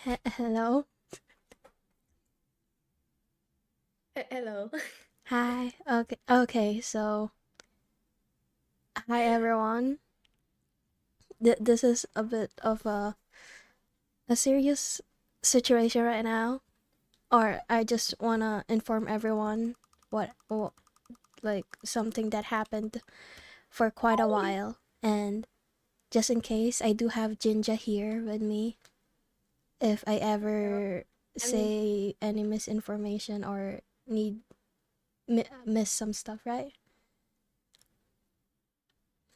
Hello. Hello. Hi. Okay. So, hi everyone. This is a bit of a serious situation right now, or I just wanna inform everyone what like something that happened for quite a while, and just in case, I do have Jinja here with me. If I Yeah. ever I mean, say any misinformation or need miss some stuff, right?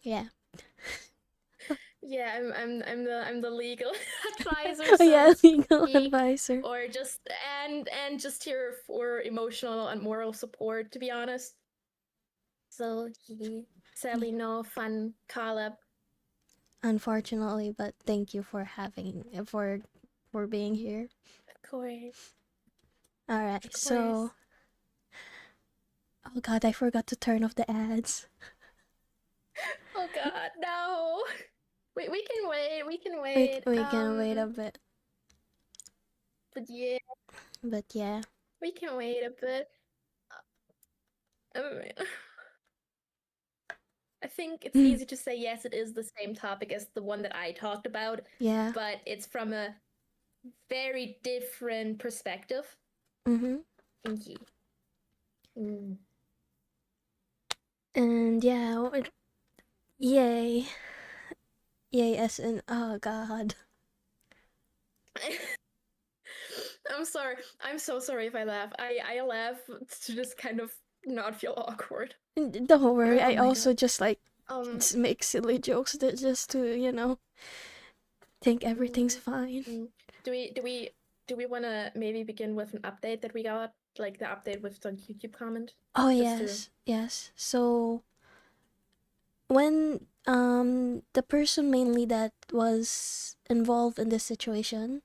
Yeah. yeah, I'm the legal advisor, Oh so yeah, to legal speak, advisor. or just just here for emotional and moral support. To be honest, so he Yeah. sadly no fun call up. Unfortunately, but thank you for having for being here. Of course, All of right. So, course. oh god, I forgot to turn off the ads. Oh God, no. We can wait. We can We wait. we can wait a bit, But yeah, but yeah. we can wait a bit. Um, I think it's easy to say yes, it is the same topic as the one that I talked about, Yeah. but it's from a very different perspective. Mhm. Thank Mm. And yeah, yay. Yay as in oh god. I'm sorry. I'm so sorry if I laugh. I laugh to just kind of not feel awkward. Don't worry. Oh I my also god. just like Um. make silly jokes that just to, think everything's mm, fine. mm. Do we want to maybe begin with an update that we got, like the update with the YouTube comment, Oh just to. yes. Yes. So, when the person mainly that was involved in this situation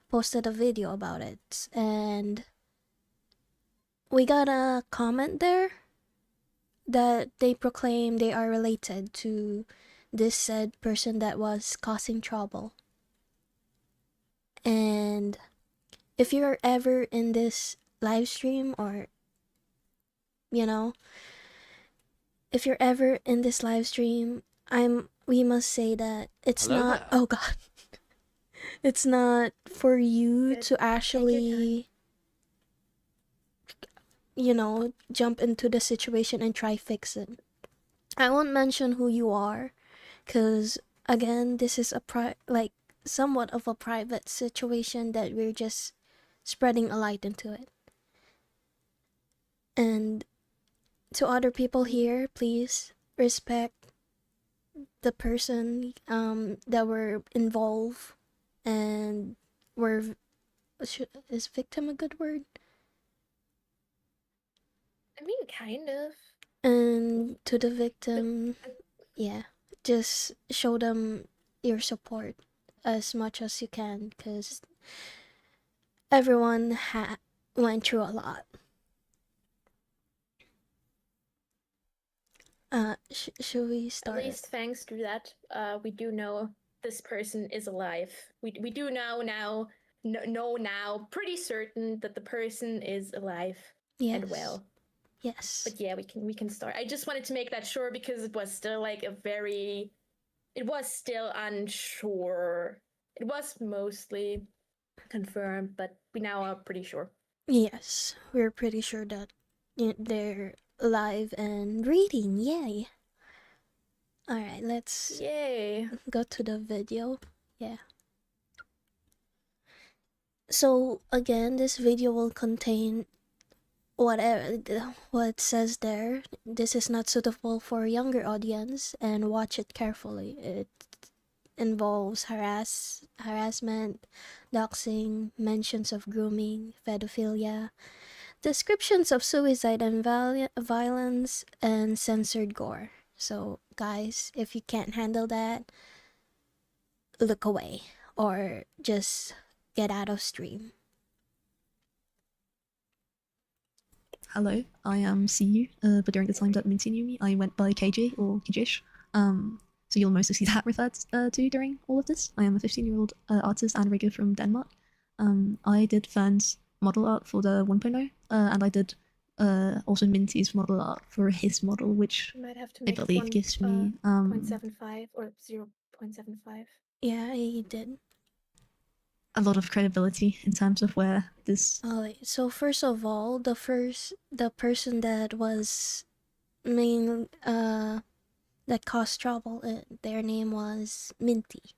posted a video about it, and we got a comment there that they proclaim they are related to this said person that was causing trouble. And if you're ever in this live stream, or you know if you're ever in this live stream, we must say that it's Hello not, there. oh god, it's not for you Good. to Take your time. actually, jump into the situation and try fix it. I won't mention who you are, because again, this is like somewhat of a private situation that we're just spreading a light into it. And to other people Mm. here, please respect the person that were involved and were is victim a good word? I mean, kind of. And to the But victim, yeah, just show them your support as much as you can, because everyone went through a lot. Should we at start? least thanks to that, we do know this person is alive. We do know now, pretty certain that the person is alive and Yes. well. Yes. But yeah, we can start. I just wanted to make that sure because it was still like it was still unsure. It was mostly confirmed, but we now are pretty sure. Yes. We're pretty sure that they're live and reading. Yay. Alright, let's Yay. go to the video. Yeah. So again, this video will contain whatever what says there. This is not suitable for younger audience, and watch it carefully. It involves harassment, doxing, mentions of grooming, pedophilia, descriptions of suicide and violence, and censored gore. So, guys, if you can't handle that, look away or just get out of stream. Hello, I am CU, but during the time that Minty knew me, I went by KJ or Kijish. So you'll mostly see that referred to during all of this. I am a 15-year-old artist and rigger from Denmark. I did Fern's model art for the 1.0, and I did also Minty's model art for his model, which You might have to I make believe gives me 0.75 or 0.75. Yeah, he did. a lot of credibility in terms of where this. So first of all, the person that was main that caused trouble, their name was Minty,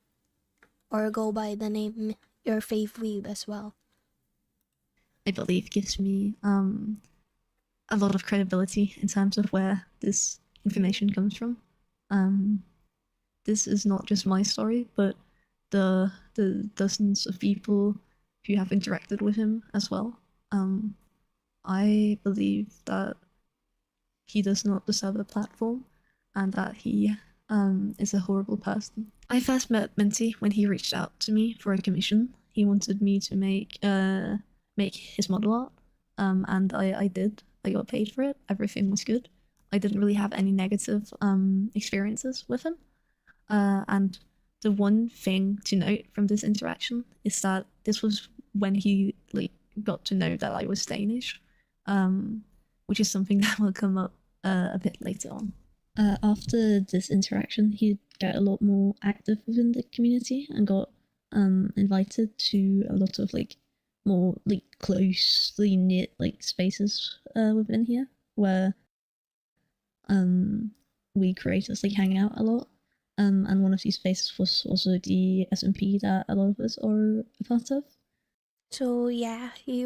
or go by the name your fave weeb as well. I believe gives me a lot of credibility in terms of where this information comes from. This is not just my story, but the dozens of people who have interacted with him as well. I believe that he does not deserve a platform, and that he is a horrible person. I first met Minty when he reached out to me for a commission. He wanted me to make his model art, and I did. I got paid for it. Everything was good. I didn't really have any negative experiences with him. And the one thing to note from this interaction is that this was when he got to know that I was Danish, which is something that will come up a bit later on. After this interaction, he got a lot more active within the community and got invited to a lot of more closely knit spaces within here where we creators hang out a lot. And one of these spaces was also the SMP that a lot of us are a part of. So yeah, he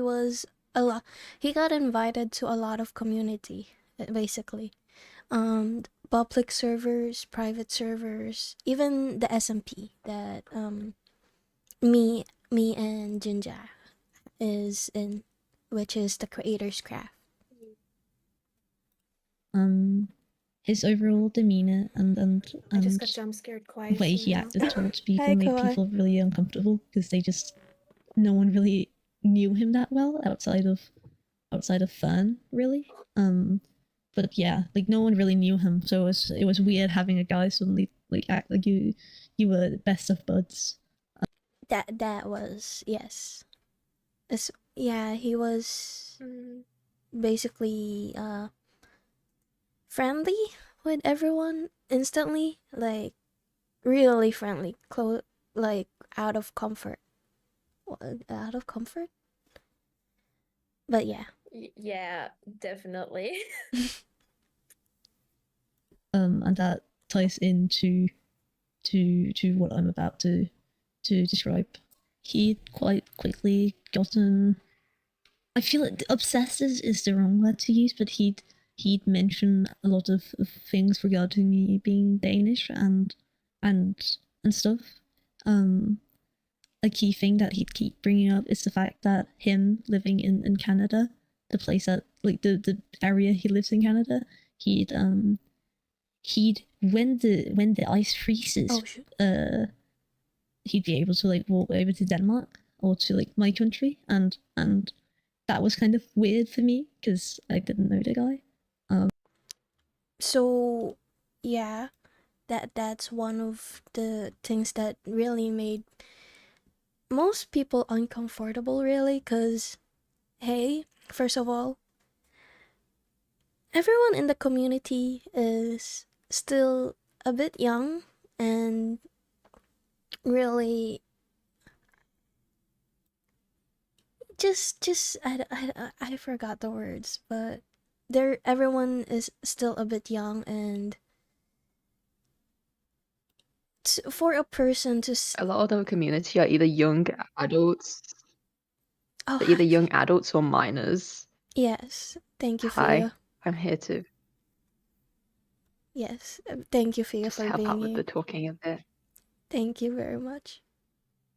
got invited to a lot of community, basically. Public servers, private servers, even the SMP that me and Jinja is in, which is the Creator's Craft. His overall demeanor and I just got jump scared quietly. way he acted towards people Hi, made Kawaii. people really uncomfortable because no one really knew him that well outside of Fern, really. But yeah, no one really knew him, so it was weird having a guy suddenly act like you were the best of buds. That was, yes. Yeah, he was basically friendly with everyone instantly, really friendly, out of comfort. Out of comfort? But yeah. Yeah, definitely. And that ties into what I'm about to describe. He'd quite quickly gotten, I feel obsessed is the wrong word to use, but he'd mention a lot of things regarding me being Danish and stuff. A key thing that he'd keep bringing up is the fact that him living in Canada, the place that the area he lives in Canada, he'd when the ice freezes, he'd be able to walk over to Denmark or to my country, and that was kind of weird for me because I didn't know the guy. So yeah, that's one of the things that really made most people uncomfortable, really, because hey, first of all, everyone in the community is still a bit young and really just I forgot the words, but everyone is still a bit young, and for a person to A lot of the community are either young adults, oh, they're either young adults or minors. yes, thank you, Hi, Fia. I'm here to Yes, thank you, Fia, just for help being out with here. the talking a bit. Thank you very much.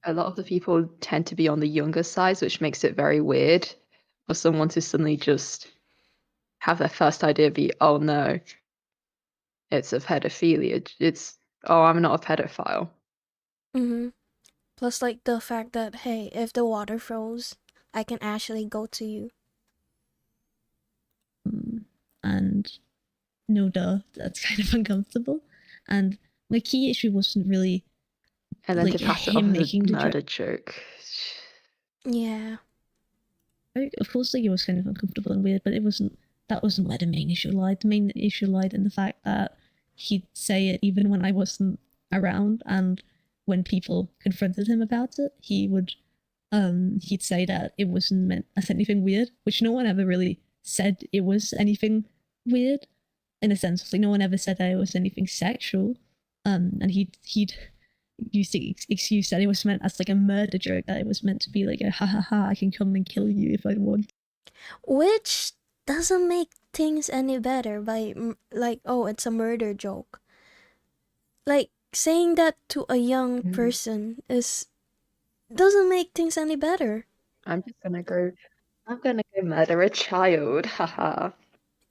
A lot of the people tend to be on the younger side, which makes it very weird for someone to suddenly just have their first idea be, oh no, it's of pedophilia. It's, oh, I'm not a pedophile. Mm-hmm. Plus, the fact that, hey, if the water froze, I can actually go to you. And no duh, that's kind of uncomfortable. And my key issue wasn't really And then to pass it off him as making a the murder joke. Yeah. Of course, like, it was kind of uncomfortable and weird, but that wasn't where the main issue lied. The main issue lied in the fact that he'd say it even when I wasn't around, and when people confronted him about it, he'd say that it wasn't meant as anything weird, which no one ever really said it was anything weird, in a sense. Like, no one ever said that it was anything sexual. And he'd use the excuse that it was meant as like a murder joke, that it was meant to be like a ha ha ha, I can come and kill you if I want. Which doesn't make things any better by like, oh, it's a murder joke. Like, saying that to a young Mhm. person doesn't make things any better. I'm gonna go murder a child. Haha.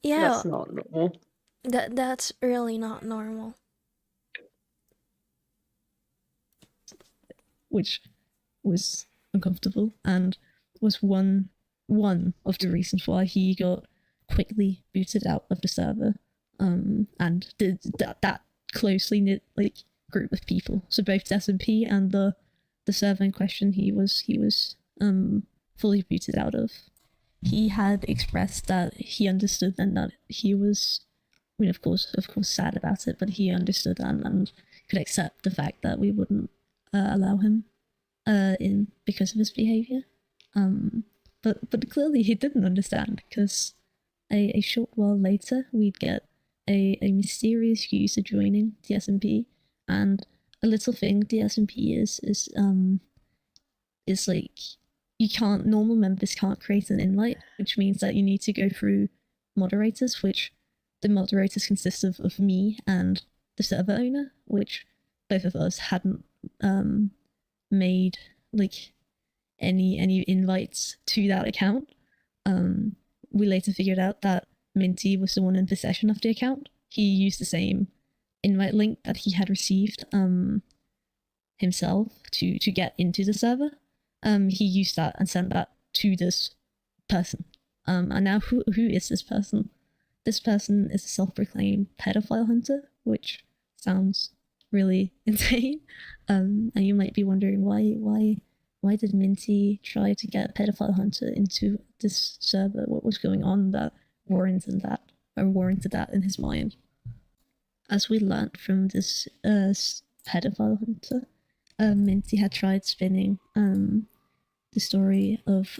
Yeah, That's not normal. that's really not normal. Which was uncomfortable and was one of the reasons why he got quickly booted out of the server. And that closely knit like group of people. So both SMP and the server in question, he was fully booted out of. He had expressed that he understood and that he was, I mean, of course, sad about it, but he understood and could accept the fact that we wouldn't allow him in because of his behavior. But clearly he didn't understand, because a short while later we'd get a mysterious user joining the SMP, and a little thing the SMP is like, normal members can't create an invite, which means that you need to go through moderators, which the moderators consist of me and the server owner, which both of us hadn't made like any invites to that account. We later figured out that Minty was the one in possession of the account. He used the same invite link that he had received himself to get into the server. He used that and sent that to this person. And now who is this person? This person is a self-proclaimed pedophile hunter, which sounds really insane. And you might be wondering why did Minty try to get a pedophile hunter into this server? What was going on that warranted that in his mind? As we learned from this pedophile hunter, Minty had tried spinning the story of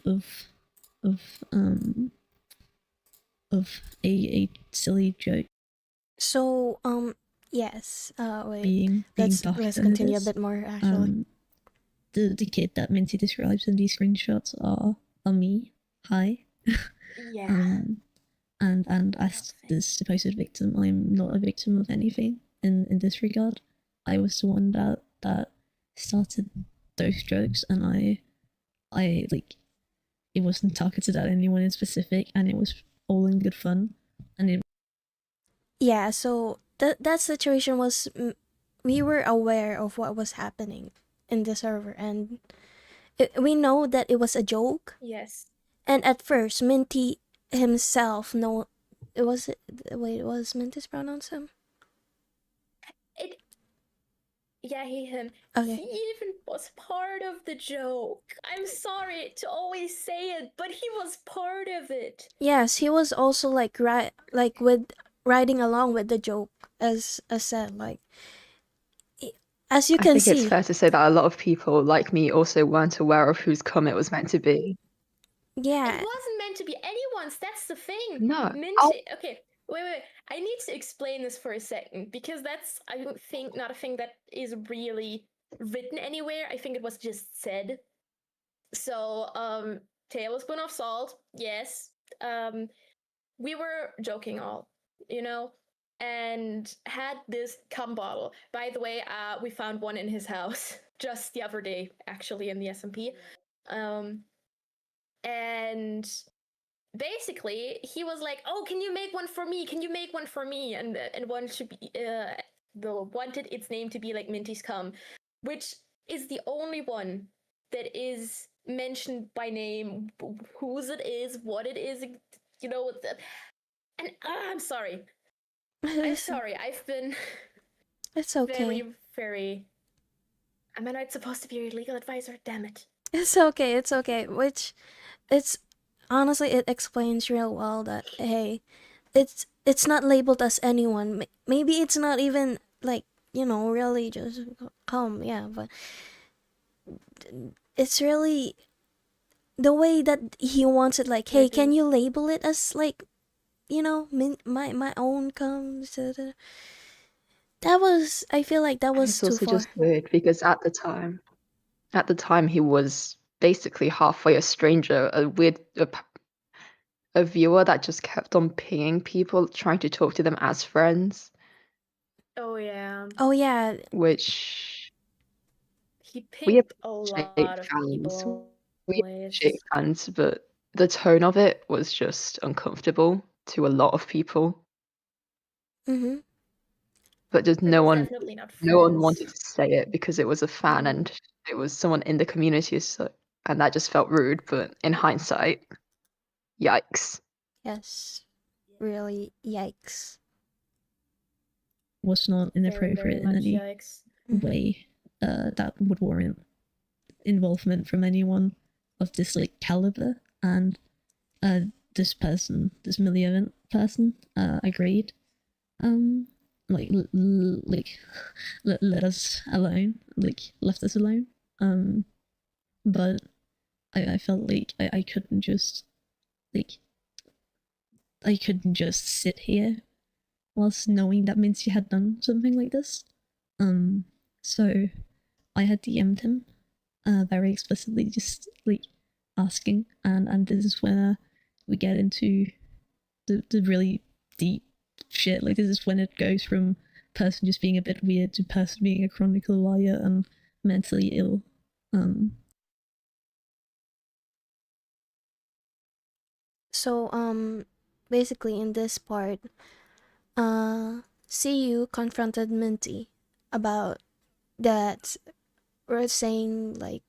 a silly joke So, yes. Wait. being Let's docked under continue a this. bit more, actually. The kid that Minty describes in these screenshots are me. Hi. Yeah. And as this supposed victim, I'm not a victim of anything in this regard. I was the one that started those jokes, and I like, it wasn't targeted at anyone in specific, and it was all in good fun. And it Yeah, so that situation was, we were aware of what was happening in the server, and we know that it was a joke. Yes. And at first, Minty himself was Minty's pronounce him? Yeah, him. Okay. He even was part of the joke. I'm sorry to always say it, but he was part of it. Yes, he was also like with riding along with the joke, as said, like, as you I can think it's see. fair to say that a lot of people like me also weren't aware of whose cum it was meant to be. Yeah. It wasn't meant to be anyone's. That's the thing. No. Minty. Okay, wait. I need to explain this for a second, because that's, I think, not a thing that is really written anywhere. I think it was just said. So, tablespoon of salt. Yes. We were joking all, and had this cum bottle. By the way, we found one in his house just the other day, actually, in the SMP. And basically he was like, oh, can you make one for me, and one should be wanted its name to be like Minty's cum, which is the only one that is mentioned by name, whose it is, what it is, and I'm sorry. I've been It's okay. very, very, am I not supposed to be your legal advisor? Damn it. It's okay. It's okay. Which it's honestly it explains real well that hey, it's not labeled as anyone. Maybe it's not even like really just come. Yeah, but it's really the way that he wants it. Like, hey, can you label it as like my own comes. That was I feel like that And was it's too also far. just weird because at the time he was basically halfway a stranger, a viewer that just kept on pinging people, trying to talk to them as friends, Oh yeah, Oh yeah, which he we picked a appreciate lot of fans. people. We appreciate fans, but the tone of it was just uncomfortable to a lot of people. mm-hmm. But just It no was one definitely not wanted friends. to say it because it was a fan and it was someone in the community, and that just felt rude. But in hindsight, yikes. Yes, really, yikes. Was not Very, inappropriate very in much any yikes. way that would warrant involvement from anyone of this like caliber. And this person, this malevolent person, agreed. Like let us alone, like left us alone. But I felt like I couldn't just like I couldn't just sit here whilst knowing that Mincy had done something like this. So I had DM'd him very explicitly, just like asking, and this is where we get into the really deep shit. Like this is when it goes from person just being a bit weird to person being a chronicle liar and mentally ill. So basically in this part, CU confronted Minty about that we're saying like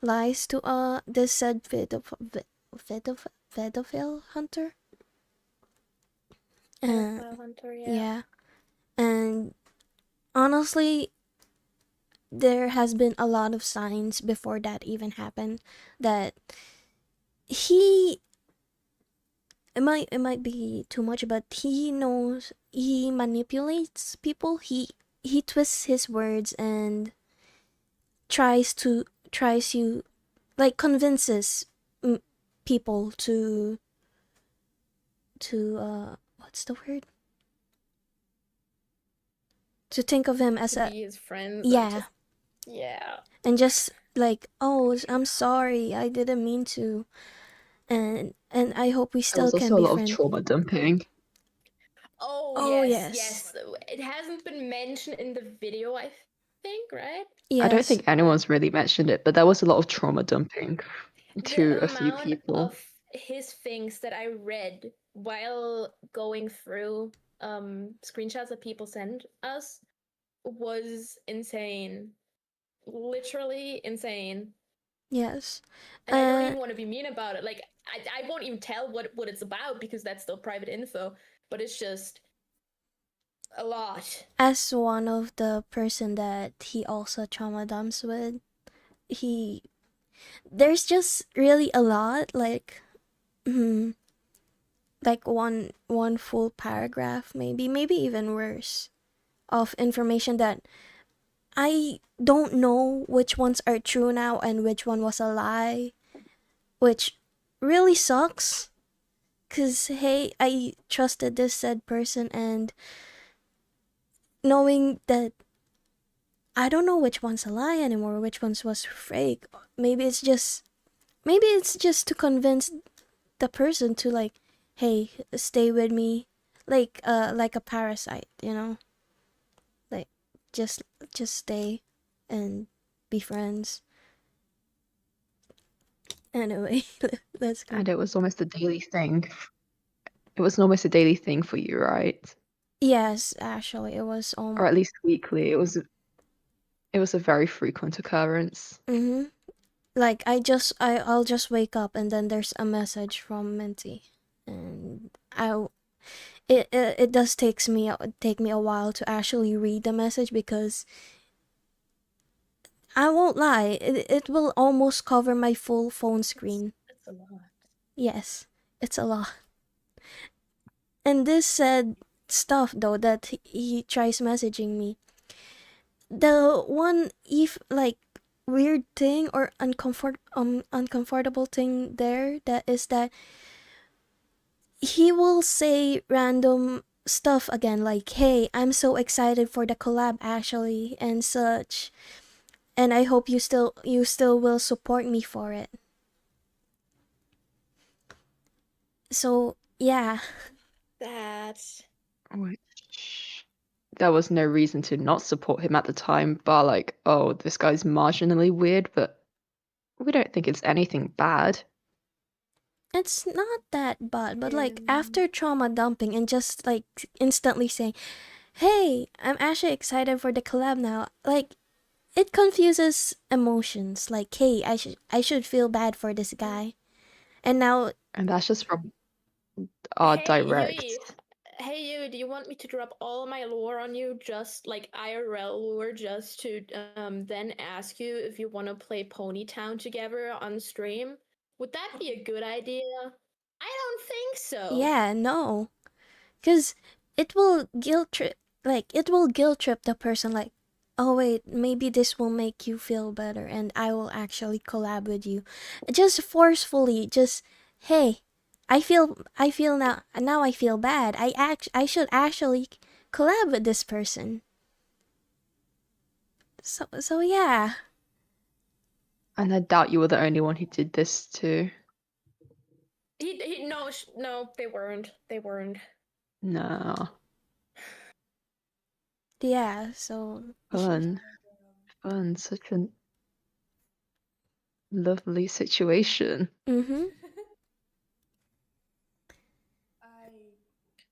lies to this said pedophile hunter. Pedophile hunter, Yeah, and honestly, there has been a lot of signs before that even happened that he it might be too much, but he knows he manipulates people. He twists his words and tries you like convinces people to what's the word, to think of him as to a be his friends. yeah, and just like, oh, I'm sorry, I didn't mean to, and I hope we There still was can also a be lot of friends. trauma dumping. Oh, yes. yes. It hasn't been mentioned in the video, I think, right? I don't Yes. think anyone's really mentioned it, but there was a lot of trauma dumping to The a few amount people. of his things that I read while going through screenshots that people sent us was insane. Literally insane. Yes. And I don't even want to be mean about it. Like I won't even tell what it's about because that's still private info. But it's just a lot. As one of the person that he also trauma dumps with, there's just really a lot, like like one full paragraph, maybe even worse, of information that I don't know which ones are true now and which one was a lie, which really sucks. Cause hey, I trusted this said person, and knowing that I don't know which one's a lie anymore, which one's was fake. Maybe it's just to convince the person to like, hey, stay with me, like a parasite, like just stay and be friends. Anyway, let's go. And it was almost a daily thing. It was almost a daily thing for you, right? Yes, actually, it was Or at least weekly. It was a very frequent occurrence. like I'll just wake up and then there's a message from Minty, and it does take me a while to actually read the message because I won't lie, it will almost cover my full phone screen. That's a lot. Yes, it's a lot. And this said stuff though that he tries messaging me. The one if like weird thing or uncomfortable thing there that is that he will say random stuff again like, hey, I'm so excited for the collab actually and such, and I hope you still will support me for it. So yeah. That. Which there was no reason to not support him at the time, but like, oh, this guy's marginally weird, but we don't think it's anything bad. It's not that bad, but like Yeah. after trauma dumping and just like instantly saying, hey, I'm actually excited for the collab now, like it confuses emotions. Like, hey, I should feel bad for this guy. And now And that's just from our direct. Hey you, do you want me to drop all my lore on you, just like IRL lore, just to then ask you if you want to play Ponytown together on stream? Would that be a good idea? I don't think so. yeah, no. Cuz it will guilt trip the person like, oh wait, maybe this will make you feel better and I will actually collab with you. Just forcefully, just hey, I feel now I feel bad. I should actually collab with this person. So yeah. And I doubt you were the only one who did this to. No, they weren't. They weren't. No. Yeah, so Fun. Such a lovely situation. mhm. I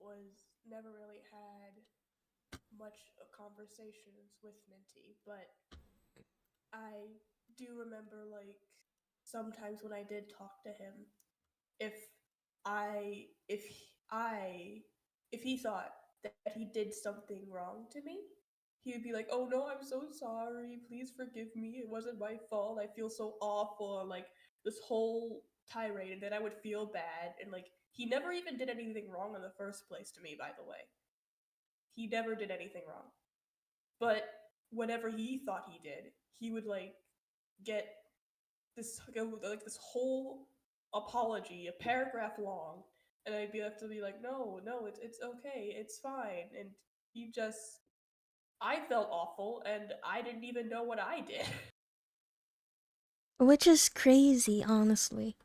was never really had much conversations with Minty, but I do remember like sometimes when I did talk to him, if I if I if he thought that he did something wrong to me, he would be like, "Oh no, I'm so sorry. Please forgive me. It wasn't my fault. I feel so awful." And like this whole tirade, and then I would feel bad. And like he never even did anything wrong in the first place to me. By the way, he never did anything wrong. But whenever he thought he did, he would like get this like this whole apology, a paragraph long, and I'd have to be like, no, it's okay, it's fine, and he just, I felt awful, and I didn't even know what I did. Which is crazy, honestly.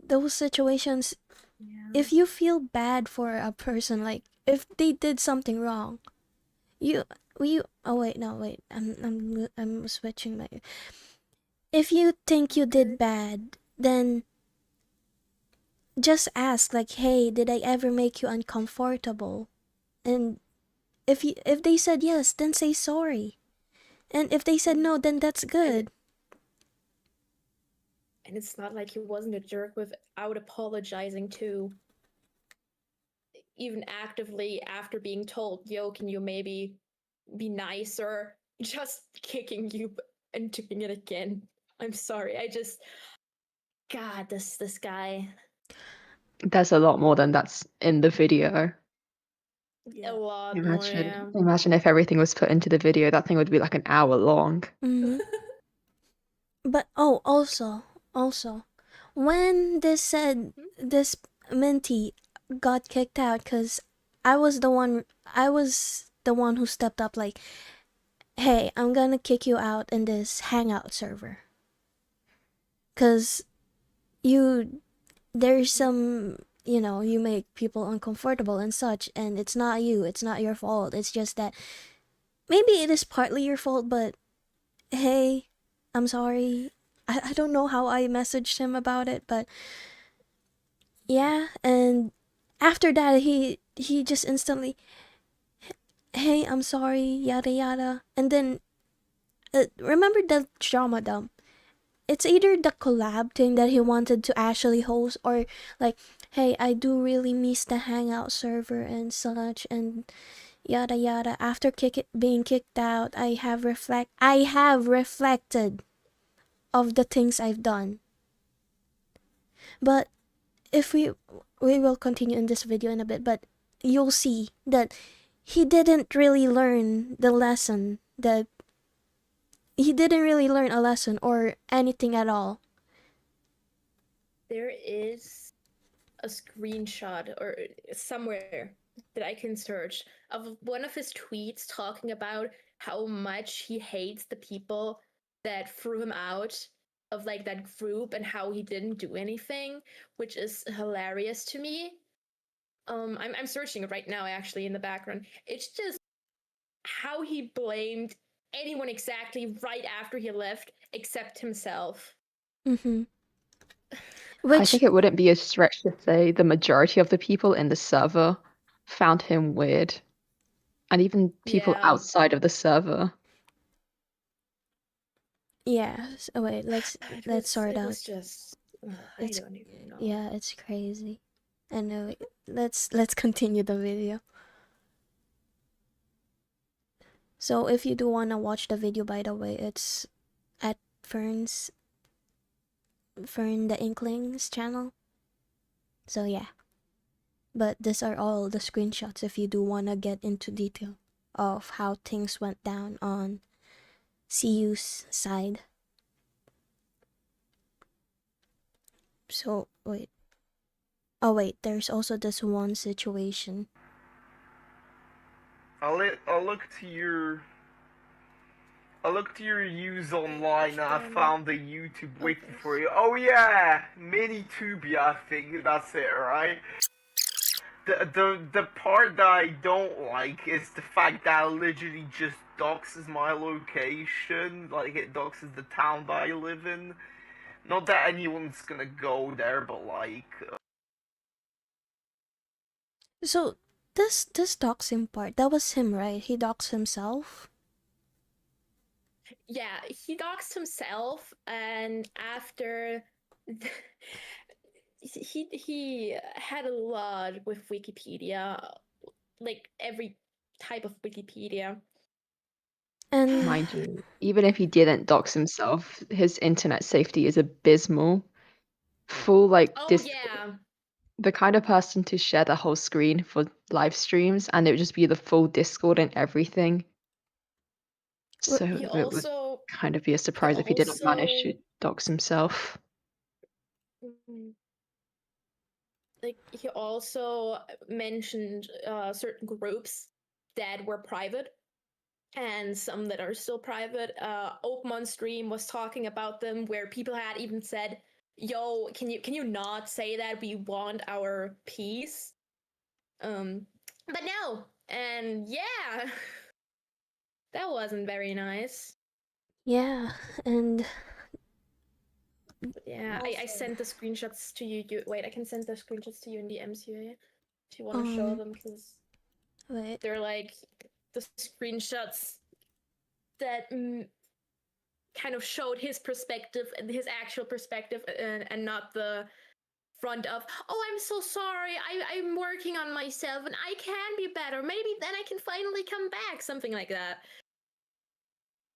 Those situations, if you feel bad for a person, like if they did something wrong, oh wait, no wait, I'm switching my. If you think you did bad, then just ask like, hey, did I ever make you uncomfortable? And if they said yes, then say sorry. And if they said no, then that's good. And it's not like he wasn't a jerk without apologizing too. Even actively after being told, yo, can you maybe be nicer? Just kicking you and doing it again. I'm sorry. God, this guy. There's a lot more than that's in the video. A lot Imagine, more, imagine if everything was put into the video. That thing would be like an hour long. Mm-hmm. But oh, also, when this Minty got kicked out, cause I was the one who stepped up like, hey, I'm gonna kick you out in this Hangout server. Cause there's some, you make people uncomfortable and such, and it's not your fault. It's just that maybe it is partly your fault, but hey, I'm sorry. I don't know how I messaged him about it, but yeah. And after that, he just instantly, hey, I'm sorry, yada yada. And then remember the drama dump. It's either the collab thing that he wanted to actually host, or like, hey, I do really miss the Hangout server and such, and yada yada. After being kicked out, I have reflected of the things I've done. But if we will continue in this video in a bit, but you'll see that he didn't really learn the lesson, that he didn't really learn a lesson or anything at all. There is a screenshot or somewhere that I can search of one of his tweets talking about how much he hates the people that threw him out of like that group and how he didn't do anything, which is hilarious to me. I'm searching it right now actually in the background. It's just how he blamed anyone exactly right after he left except himself. Mm-hmm. I Which think it wouldn't be a stretch to say the majority of the people in the server found him weird. And even people Yeah. outside of the server. yeah. So wait, let's sort it out. was just I It's don't even know. yeah, it's crazy. Anyway, let's continue the video. So if you do wanna watch the video, by the way, it's at Fern the Inkling's channel. So yeah. But these are all the screenshots if you do wanna get into detail of how things went down on CU's side. So wait. Oh wait, there's also this one situation. I look to your reviews online and I found the YouTube wiki for you. Oh yeah, Minitubia, I think that's it, right? The part that I don't like is the fact that it literally just doxes my location, like it doxes the town that I live in. Not that anyone's gonna go there, but like. So this doxing part, that was him, right? He doxed himself. Yeah, he doxed himself, and after he had a lot with Wikipedia, like every type of Wikipedia. And Mind you, even if he didn't dox himself, his internet safety is abysmal. Full like Oh this yeah, the kind of person to share the whole screen for live streams and it would just be the full Discord and everything. So he it would also kind of be a surprise if he didn't manage to dox himself. like he also mentioned certain groups that were private and some that are still private. Oakmon Stream was talking about them where people had even said, yo, can you not say that? We want our peace. But no, and yeah, that wasn't very nice. yeah, and Yeah, I Also- sent the screenshots to you. Wait, I can send the screenshots to you in the MCA if you want to show them, because wait. they're like the screenshots that kind of showed his perspective and his actual perspective, and not the front of, oh, I'm so sorry, I'm working on myself and I can be better, maybe then I can finally come back, something like that.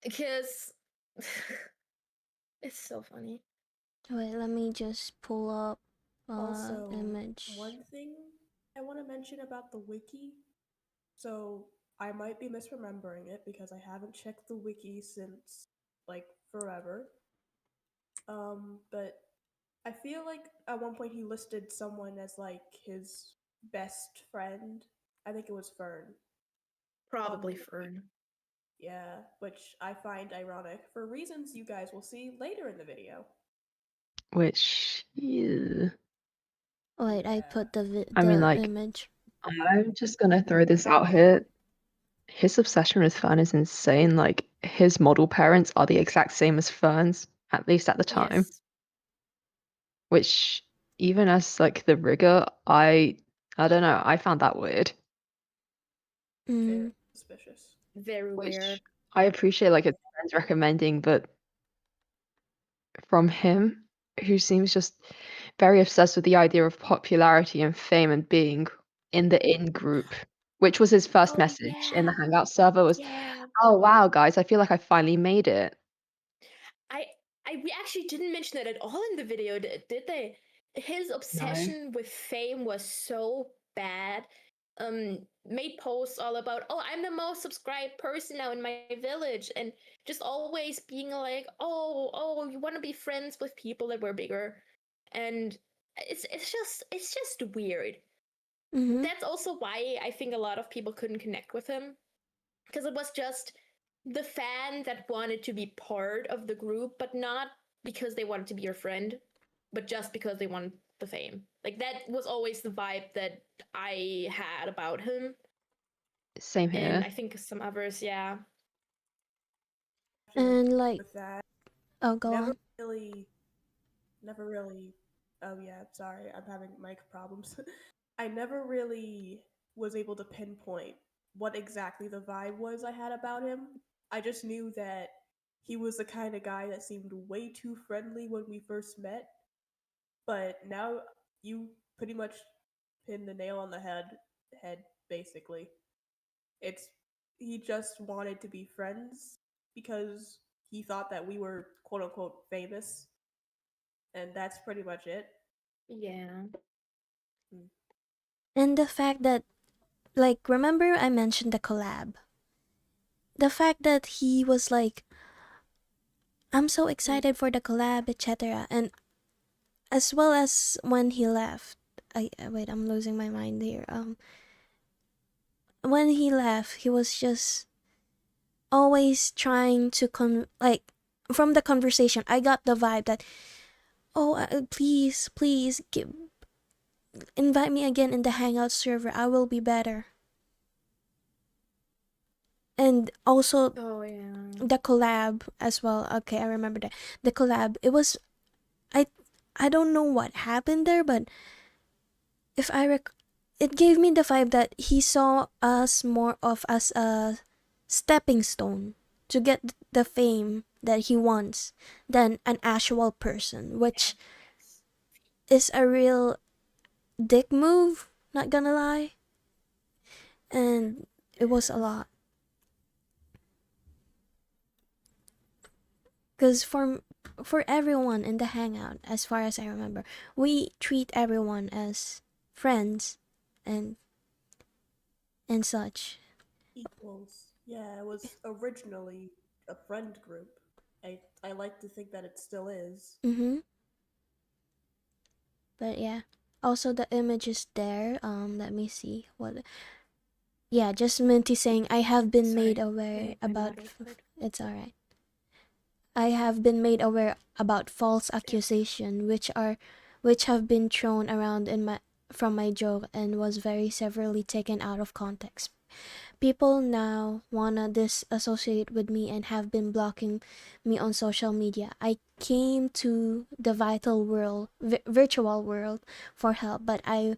Because it's so funny. Wait, let me just pull up Also, image. one thing I want to mention about the wiki. So I might be misremembering it because I haven't checked the wiki since like forever. But I feel like at one point he listed someone as like his best friend. I think it was Fern. Probably Fern. Yeah, which I find ironic for reasons you guys will see later in the video. Which yeah. Wait, I Yeah. put the I mean, like, image. I'm just gonna throw this out here. His obsession with Fern is insane. Like his model parents are the exact same as Fern's, at least at the time. Yes. Which even as like the rigger, I don't know, I found that weird. Mm. Very suspicious. Very Which weird. I appreciate like his friends recommending, but from him, who seems just very obsessed with the idea of popularity and fame and being in the in group, which was his first Oh, message in the yeah. Hangout server was, Yeah. "Oh wow, guys, I feel like I finally made it." I we actually didn't mention that at all in the video, did they? His obsession with fame was so bad. Made posts all about, oh, I'm the most subscribed person now in my village, and just always being like, oh, you want to be friends with people that were bigger, and it's just weird. Mm-hmm. That's also why I think a lot of people couldn't connect with him, because it was just the fan that wanted to be part of the group, but not because they wanted to be your friend, but just because they wanted the fame. Like, that was always the vibe that I had about him, Same and here. I think some others, yeah. And like, with that, oh, go never on. really, never really. Oh yeah, sorry, I'm having mic problems. I never really was able to pinpoint what exactly the vibe was I had about him. I just knew that he was the kind of guy that seemed way too friendly when we first met. But now you pretty much pinned the nail on the head basically. It's he just wanted to be friends because he thought that we were quote unquote famous, and that's pretty much it. Yeah. And the fact that, like, remember I mentioned the collab? The fact that he was like, I'm so excited for the collab, etc. And as well as when he left, wait, I'm losing my mind here. When he left, he was just always trying to from the conversation, I got the vibe that, oh, please invite me again in the Hangout server. I will be better. And also Oh, yeah. the collab as well. Okay, I remember that. The collab, it was, I don't know what happened there, but if it gave me the vibe that he saw us more of as a stepping stone to get the fame that he wants than an actual person, which is a real dick move, not gonna lie. And it was a lot. Because for everyone in the Hangout, as far as I remember, we treat everyone as friends and such. Equals. Yeah, it was originally a friend group. I like to think that it still is. Mm-hmm. But yeah. Also the image is there. Let me see. What, yeah, just Minty saying I have been Sorry, made aware my about mother. it's alright. I have been made aware about false accusation which have been thrown around from my joke and was very severely taken out of context. People now wanna disassociate with me and have been blocking me on social media. I came to the virtual world for help, but I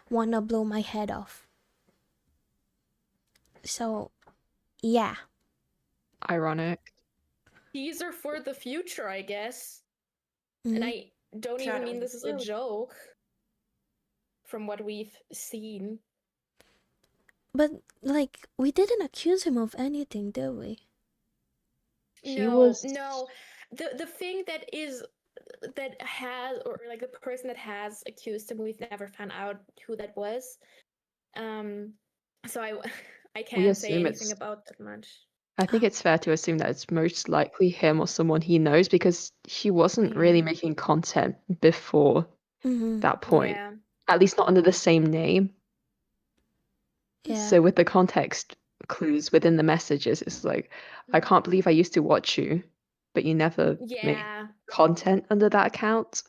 wanna blow my head off. So, yeah. Ironic. Teaser for the future, I guess. Mhm. And I don't even mean Shadow. this is a joke from what we've seen. But like, we didn't accuse him of anything, did we? He was No. The thing that has, or like the person that has accused him, we've never found out who that was. So I We can't say assume anything it's about that much. I think it's fair to assume that it's most likely him or someone he knows because he wasn't really Yeah. making content before Mm-hmm. that point. Yeah. At least not under the same name. Yeah. So with the context clues within the messages, it's like, I can't believe I used to watch you, but you never made Yeah. content under that account.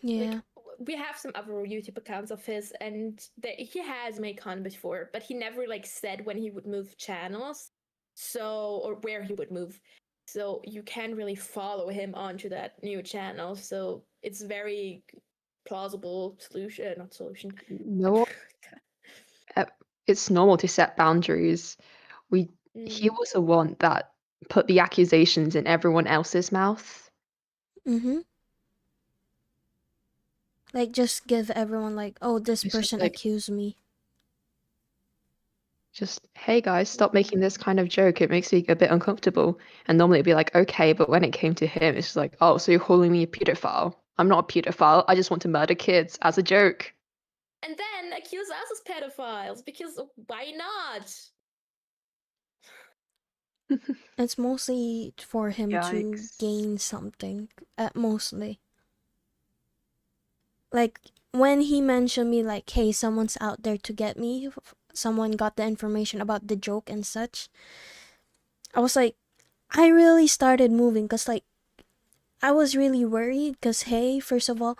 Yeah. Like, we have some other YouTube accounts of his, and he has made content before, but he never like said when he would move channels, or where he would move. So you can't really follow him onto that new channel. So it's very plausible solution, not solution. No, it's normal to set boundaries. He was the one that put the accusations in everyone else's mouth. Mm-hmm. Like, just give everyone like, oh, this It's just person like, accused me. Just, hey guys, stop making this kind of joke. It makes me a bit uncomfortable. And normally it'd be like, okay, but when it came to him, it's just like, oh, so you're calling me a pedophile? I'm not a pedophile. I just want to murder kids as a joke. And then accuse us as pedophiles because why not? It's mostly for him to Yikes. gain something, mostly. Like, when he mentioned me, like, hey, someone's out there to get me, someone got the information about the joke and such, I was like, I really started moving, because, like, I was really worried, because, hey, first of all,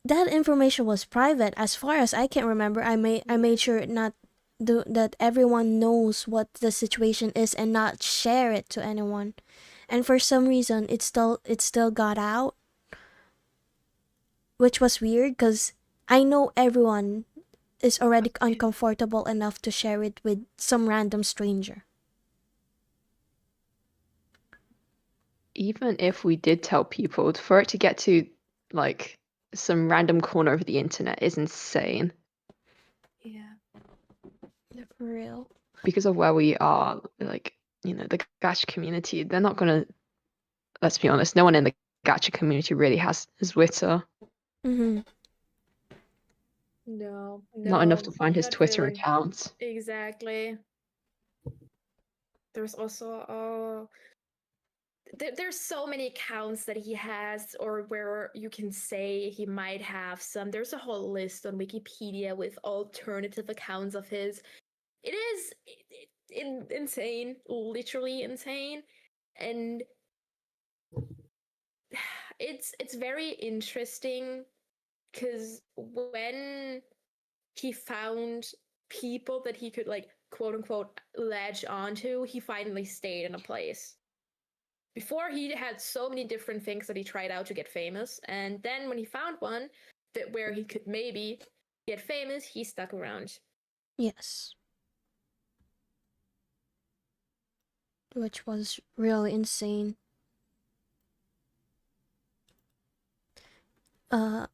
that information was private. As far as I can remember, I made sure that everyone knows what the situation is and not share it to anyone. And for some reason, it still got out, which was weird because I know everyone is already uncomfortable enough to share it with some random stranger. Even if we did tell people, for it to get to like some random corner of the internet is insane. Yeah, for real. Because of where we are, like, you know, the gacha community, they're not gonna, let's be honest, no one in the gacha community really has Twitter. Mm-hmm. No, Not enough to find his not Twitter really. account. Exactly. There's also there's so many accounts that he has, or where you can say he might have some. There's a whole list on Wikipedia with alternative accounts of his. It is insane, literally insane, and it's very interesting because when he found people that he could, like, quote unquote latch onto, he finally stayed in a place. Before, he had so many different things that he tried out to get famous, and then when he found one that where he could maybe get famous, he stuck around. Yes. Which was really insane.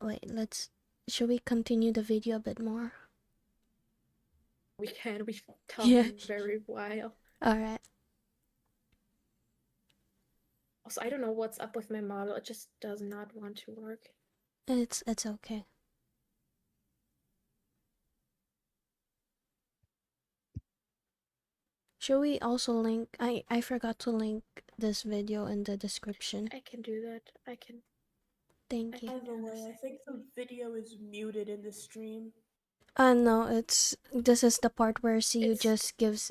Wait, should we continue the video a bit more? We've talked Yeah. very while. Alright. Also, I don't know what's up with my model. It just does not want to work. It's okay. Should we also link? I forgot to link this video in the description. I can do that. I can. Thank you. By the way, I think the video is muted in the stream. No, this is the part where CU It's- just gives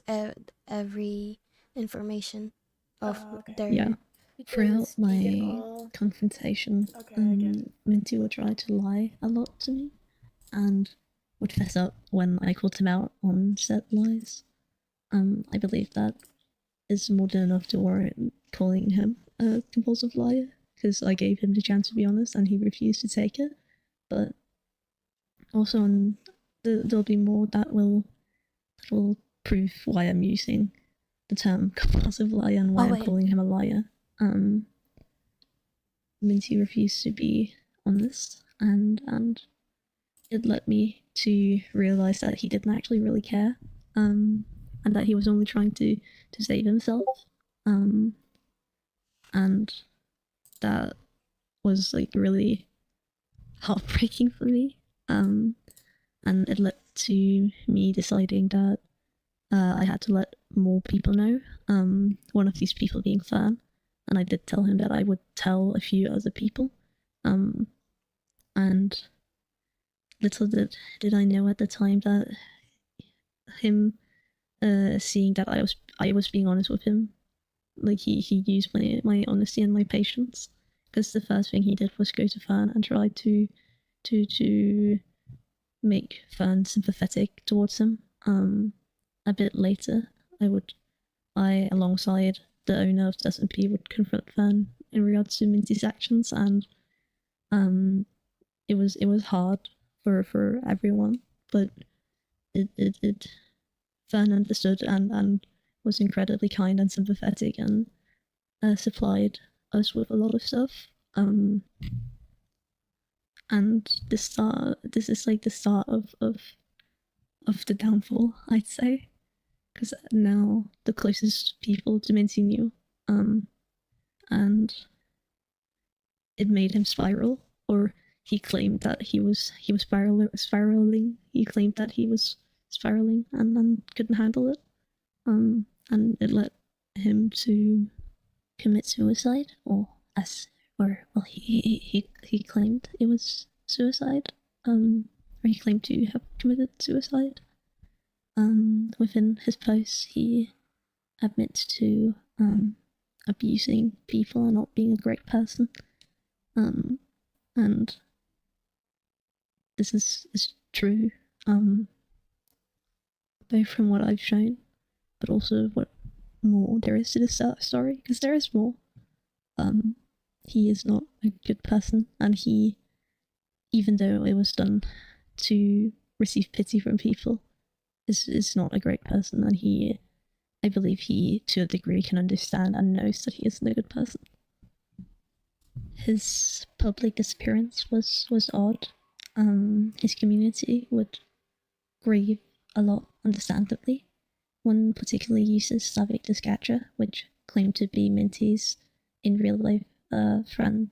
every information of Okay. their. Yeah. He doesn't Throughout speak at my all. confrontation, Okay, I get it. Minty would try to lie a lot to me and would fess up when I called him out on said lies. I believe that is more than enough to warrant calling him a compulsive liar, because I gave him the chance to be honest and he refused to take it. But also there'll be more that will prove why I'm using the term compulsive liar and why I'm wait. calling him a liar. Minty refused to be honest, and it led me to realize that he didn't actually really care, and that he was only trying to save himself, and that was like really heartbreaking for me, and it led to me deciding that I had to let more people know, one of these people being Fern. And I did tell him that I would tell a few other people. And little did I know at the time that him seeing that I was being honest with him, like he used my honesty and my patience, because the first thing he did was go to Fern and try to make Fern sympathetic towards him. A bit later, I alongside the owner of SMP would confront Fern in regards to Minty's actions, and it was hard for everyone, but it Fern understood and was incredibly kind and sympathetic and supplied us with a lot of stuff. And this is like the start of the downfall, I'd say. because now the closest people to Minty knew, and it made him spiral, or he claimed that he was spiraling. He claimed that he was spiraling and couldn't handle it, and it led him to commit suicide, or he claimed it was suicide, or he claimed to have committed suicide. Within his posts, he admits to abusing people and not being a great person. And this is true, both from what I've shown, but also what more there is to this story, because there is more. He is not a good person, and he, even though it was done to receive pity from people, is not a great person, and I believe he, to a degree, can understand and knows that he isn't a good person. His public disappearance was odd. His community would grieve a lot, understandably. One particularly uses Slavik the Scatcher, which claimed to be Minty's in real life friend,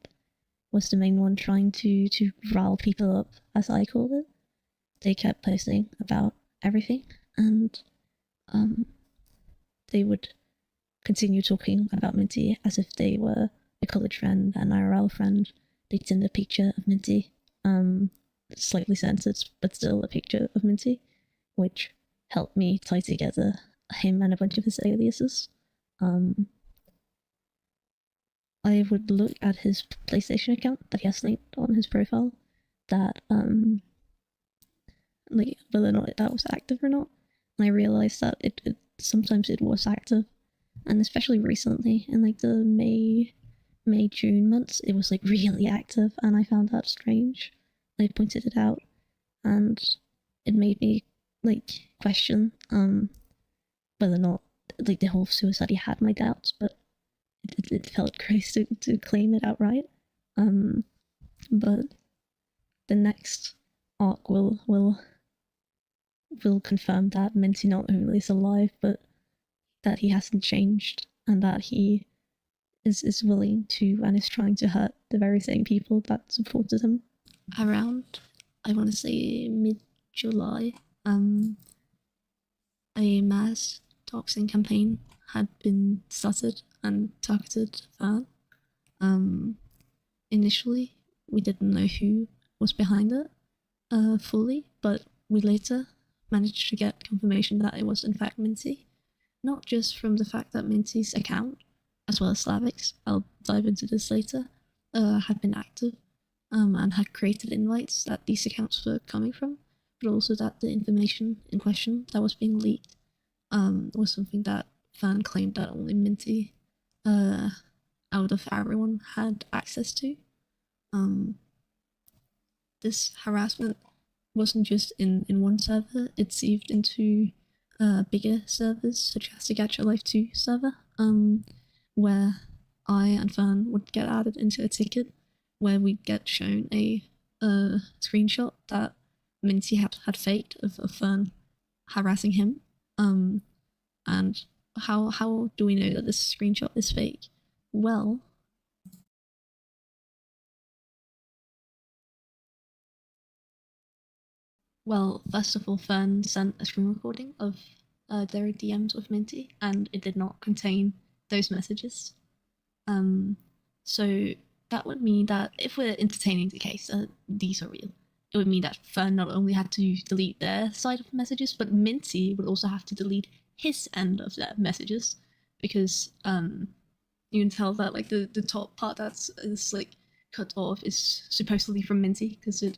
was the main one trying to rile people up, as I call it. They kept posting about everything, and they would continue talking about Minty as if they were a college friend, an IRL friend. They'd send a picture of Minty, slightly censored, but still a picture of Minty, which helped me tie together him and a bunch of his aliases. I would look at his PlayStation account that he has linked on his profile, that like whether or not that was active or not, and I realized that it sometimes it was active, and especially recently in like the May-June months, it was like really active, and I found that strange. I pointed it out, and it made me like question whether or not like the whole suicide, he had my doubts, but it felt gross to claim it outright. But the next arc will confirm that Minty not only is alive, but that he hasn't changed, and that he is willing to and is trying to hurt the very same people that supported him. Around, I want to say mid-July, a mass doxing campaign had been started and targeted Fern. Initially, we didn't know who was behind it fully, but we later managed to get confirmation that it was in fact Minty. Not just from the fact that Minty's account, as well as Slavik's, I'll dive into this later, had been active and had created invites that these accounts were coming from, but also that the information in question that was being leaked was something that Fern claimed that only Minty out of everyone had access to. This harassment wasn't just in one server, it sieved into bigger servers such as the Gacha Life 2 server, where I and Fern would get added into a ticket where we'd get shown a screenshot that Minty had faked of Fern harassing him. And how do we know that this screenshot is fake? Well, first of all, Fern sent a screen recording of their DMs with Minty, and it did not contain those messages. So that would mean that if we're entertaining the case, these are real, it would mean that Fern not only had to delete their side of the messages, but Minty would also have to delete his end of their messages, because you can tell that like the top part that's is like cut off is supposedly from Minty, because it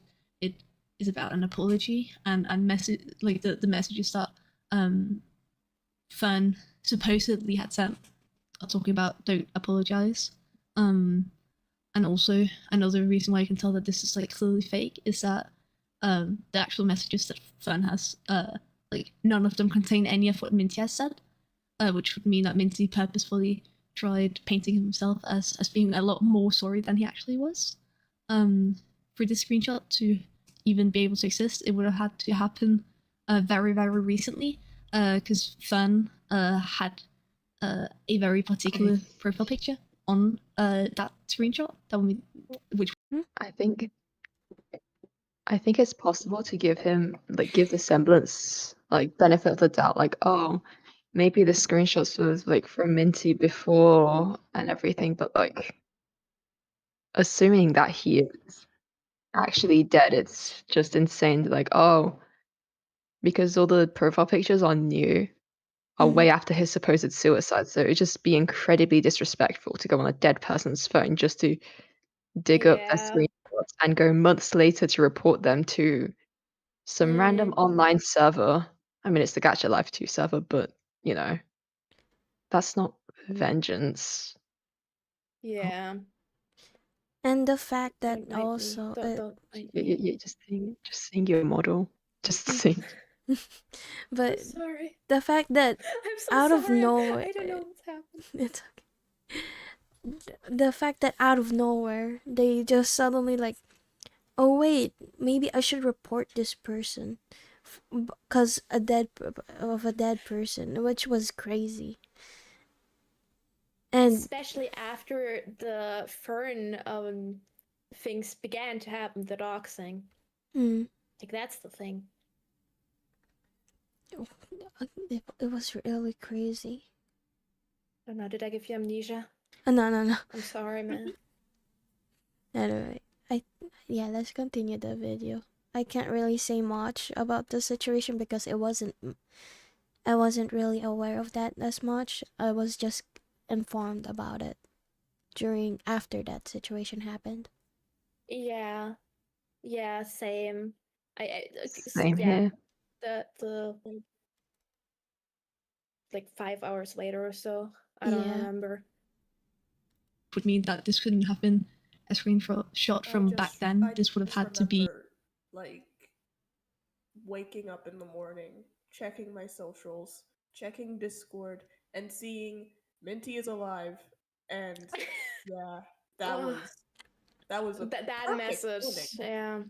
is about an apology and message, like the messages that Fern supposedly had sent are talking about don't apologize. And also another reason why you can tell that this is like clearly fake is that the actual messages that Fern has, like none of them contain any of what Minty has said, which would mean that Minty purposefully tried painting himself as being a lot more sorry than he actually was. For this screenshot to even be able to exist, it would have had to happen very, very recently, because Fern had a very particular profile picture on that screenshot. That would be, which I think it's possible to give him give the semblance benefit of the doubt, oh, maybe the screenshots was from Minty before and everything, but assuming that he is actually dead, it's just insane. Oh, because all the profile pictures are new, are way after his supposed suicide, so it'd just be incredibly disrespectful to go on a dead person's phone just to dig up their Yeah. screenshots and go months later to report them to some random online server. I mean, it's the Gacha Life 2 server, but you know, that's not vengeance. Yeah. And the fact that Might be. also Might be. You just seeing your model, just seeing. but I'm sorry. the fact that I'm so out of sorry. nowhere I don't know what's happened. it's okay. The fact that out of nowhere they just suddenly oh wait, maybe I should report this person because a dead person, which was crazy. And especially after the Fern things began to happen, the doxing. That's the thing. it was really crazy. Oh no, did I give you amnesia? No. I'm sorry, man. Anyway, let's continue the video. I can't really say much about the situation because I wasn't really aware of that as much. I was just informed about it after that situation happened. Yeah, same. Same here. The 5 hours later or so. I don't remember. would mean that this couldn't have been a screenshot from back then. This would have had to be waking up in the morning, checking my socials, checking Discord, and seeing Minty is alive. And yeah, that was a that message. morning. Yeah.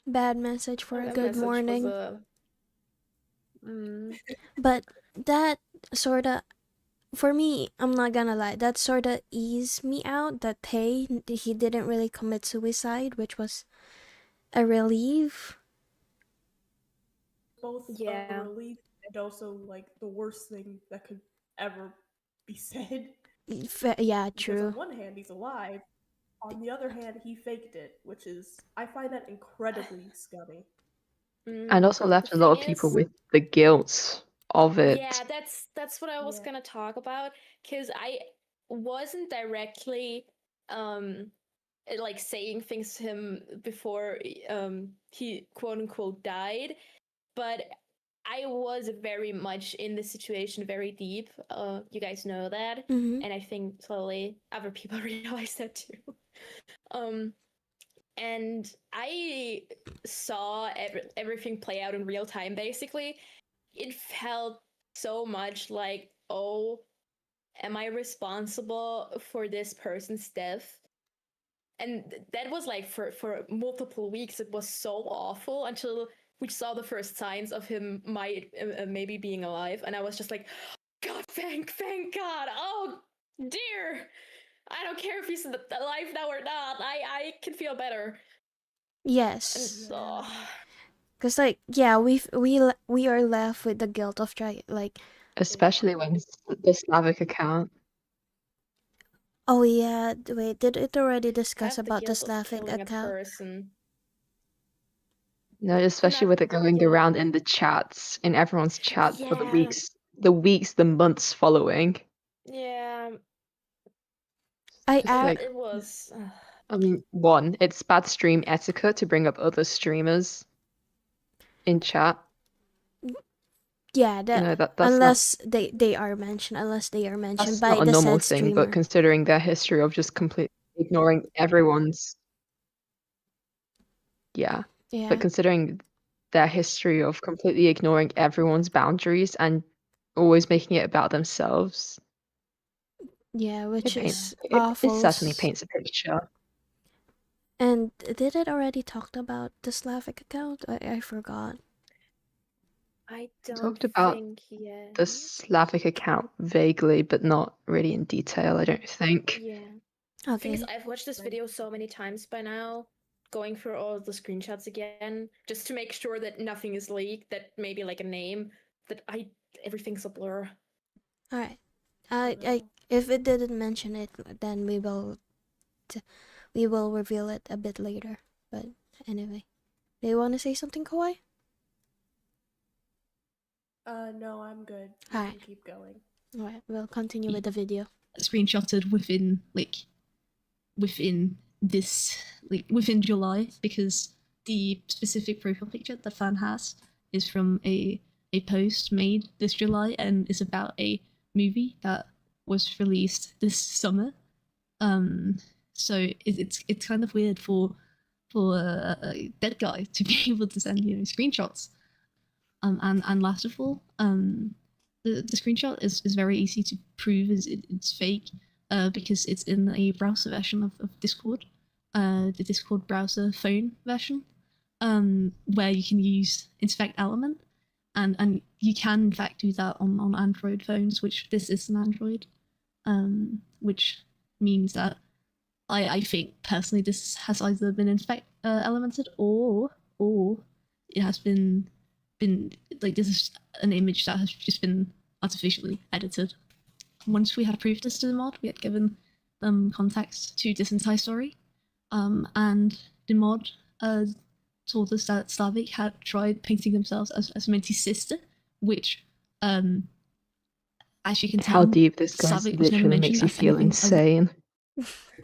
Bad message for a good morning. But that sorta, for me, I'm not gonna lie, that sorta eased me out that hey, he didn't really commit suicide, which was a relief. Both a relief and also the worst thing that could ever be said. Yeah, because true. on one hand, he's alive. On the other hand, he faked it, which is, I find that incredibly scummy. And also left a lot of people with the guilt of it. Yeah, that's what I was gonna talk about, because I wasn't directly saying things to him before he quote unquote died, but I was very much in the situation, very deep. You guys know that, and I think slowly other people realize that too. And I saw everything play out in real time. Basically, it felt so much like, oh, am I responsible for this person's death? And that was for multiple weeks. It was so awful until we saw the first signs of him maybe being alive, and I was just like, God, thank God! Oh dear, I don't care if he's alive now or not. I can feel better. Yes. So, because we are left with the guilt of especially when it's the Slavic account. Oh yeah, wait, did it already discuss about the Slavic account? No, especially with it going around in the chats, in everyone's chat for the months following. Yeah. It was. I mean, one, it's bad stream etiquette to bring up other streamers in chat. Yeah, that's unless they are mentioned by that's the not a normal said thing, streamer. but considering their history of just completely ignoring everyone's. Yeah. But considering their history of completely ignoring everyone's boundaries and always making it about themselves. Yeah, which is it awful. It certainly paints a picture. And did it already talked about the Slavic account? I forgot. I don't talked about think yet. the Slavic account vaguely, but not really in detail, I don't think. Yeah. Thing Okay. is, I've watched this video so many times by now, going through all of the screenshots again, just to make sure that nothing is leaked, that maybe like a name, that everything's a blur. All right. If it didn't mention it, then we will reveal it a bit later. But anyway, do you want to say something, Kawaii? No, I'm good. You Alright. can keep going. All right, we'll continue with the video. Screenshotted within within July, because the specific profile picture that fan has is from a post made this July and is about a movie that was released this summer. So it's kind of weird for a dead guy to be able to send screenshots. And last of all, the screenshot is very easy to prove it's fake, because it's in a browser version of Discord, the Discord browser phone version, where you can use inspect element, and you can in fact do that on Android phones, which this is an Android, which means that I think personally this has either been inspect elemented or it has been like, this is an image that has just been artificially edited. Once we had proved this to the mod, we had given them context to this entire story, and the mod told us that Slavic had tried painting themselves as Minty's sister, which, as you can tell, How deep this goes Slavic was never literally makes mentioned you as feel anything other insane.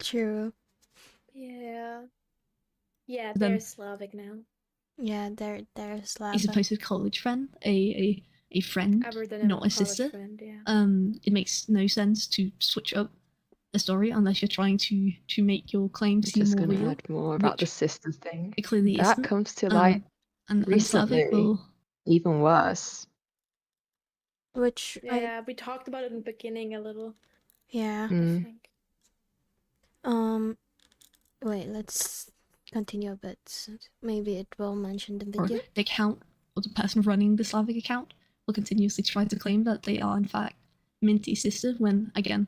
True. Yeah. Yeah, Then- they're Slavic now. Yeah, there's a Slava. supposed college friend, a friend, Other than not a college sister. friend, yeah. It makes no sense to switch up the story unless you're trying to make your claim seem Just more gonna real. add more about the which sister thing. It clearly That isn't. comes to light And recently. Slavic will. Even worse. Which Yeah, we talked about it in the beginning a little, yeah. I Mm. think. Wait, let's continue a bit. Maybe it will mention the Or video. the account, or the person running the Slavic account, will continuously try to claim that they are in fact Minty's sister, when again,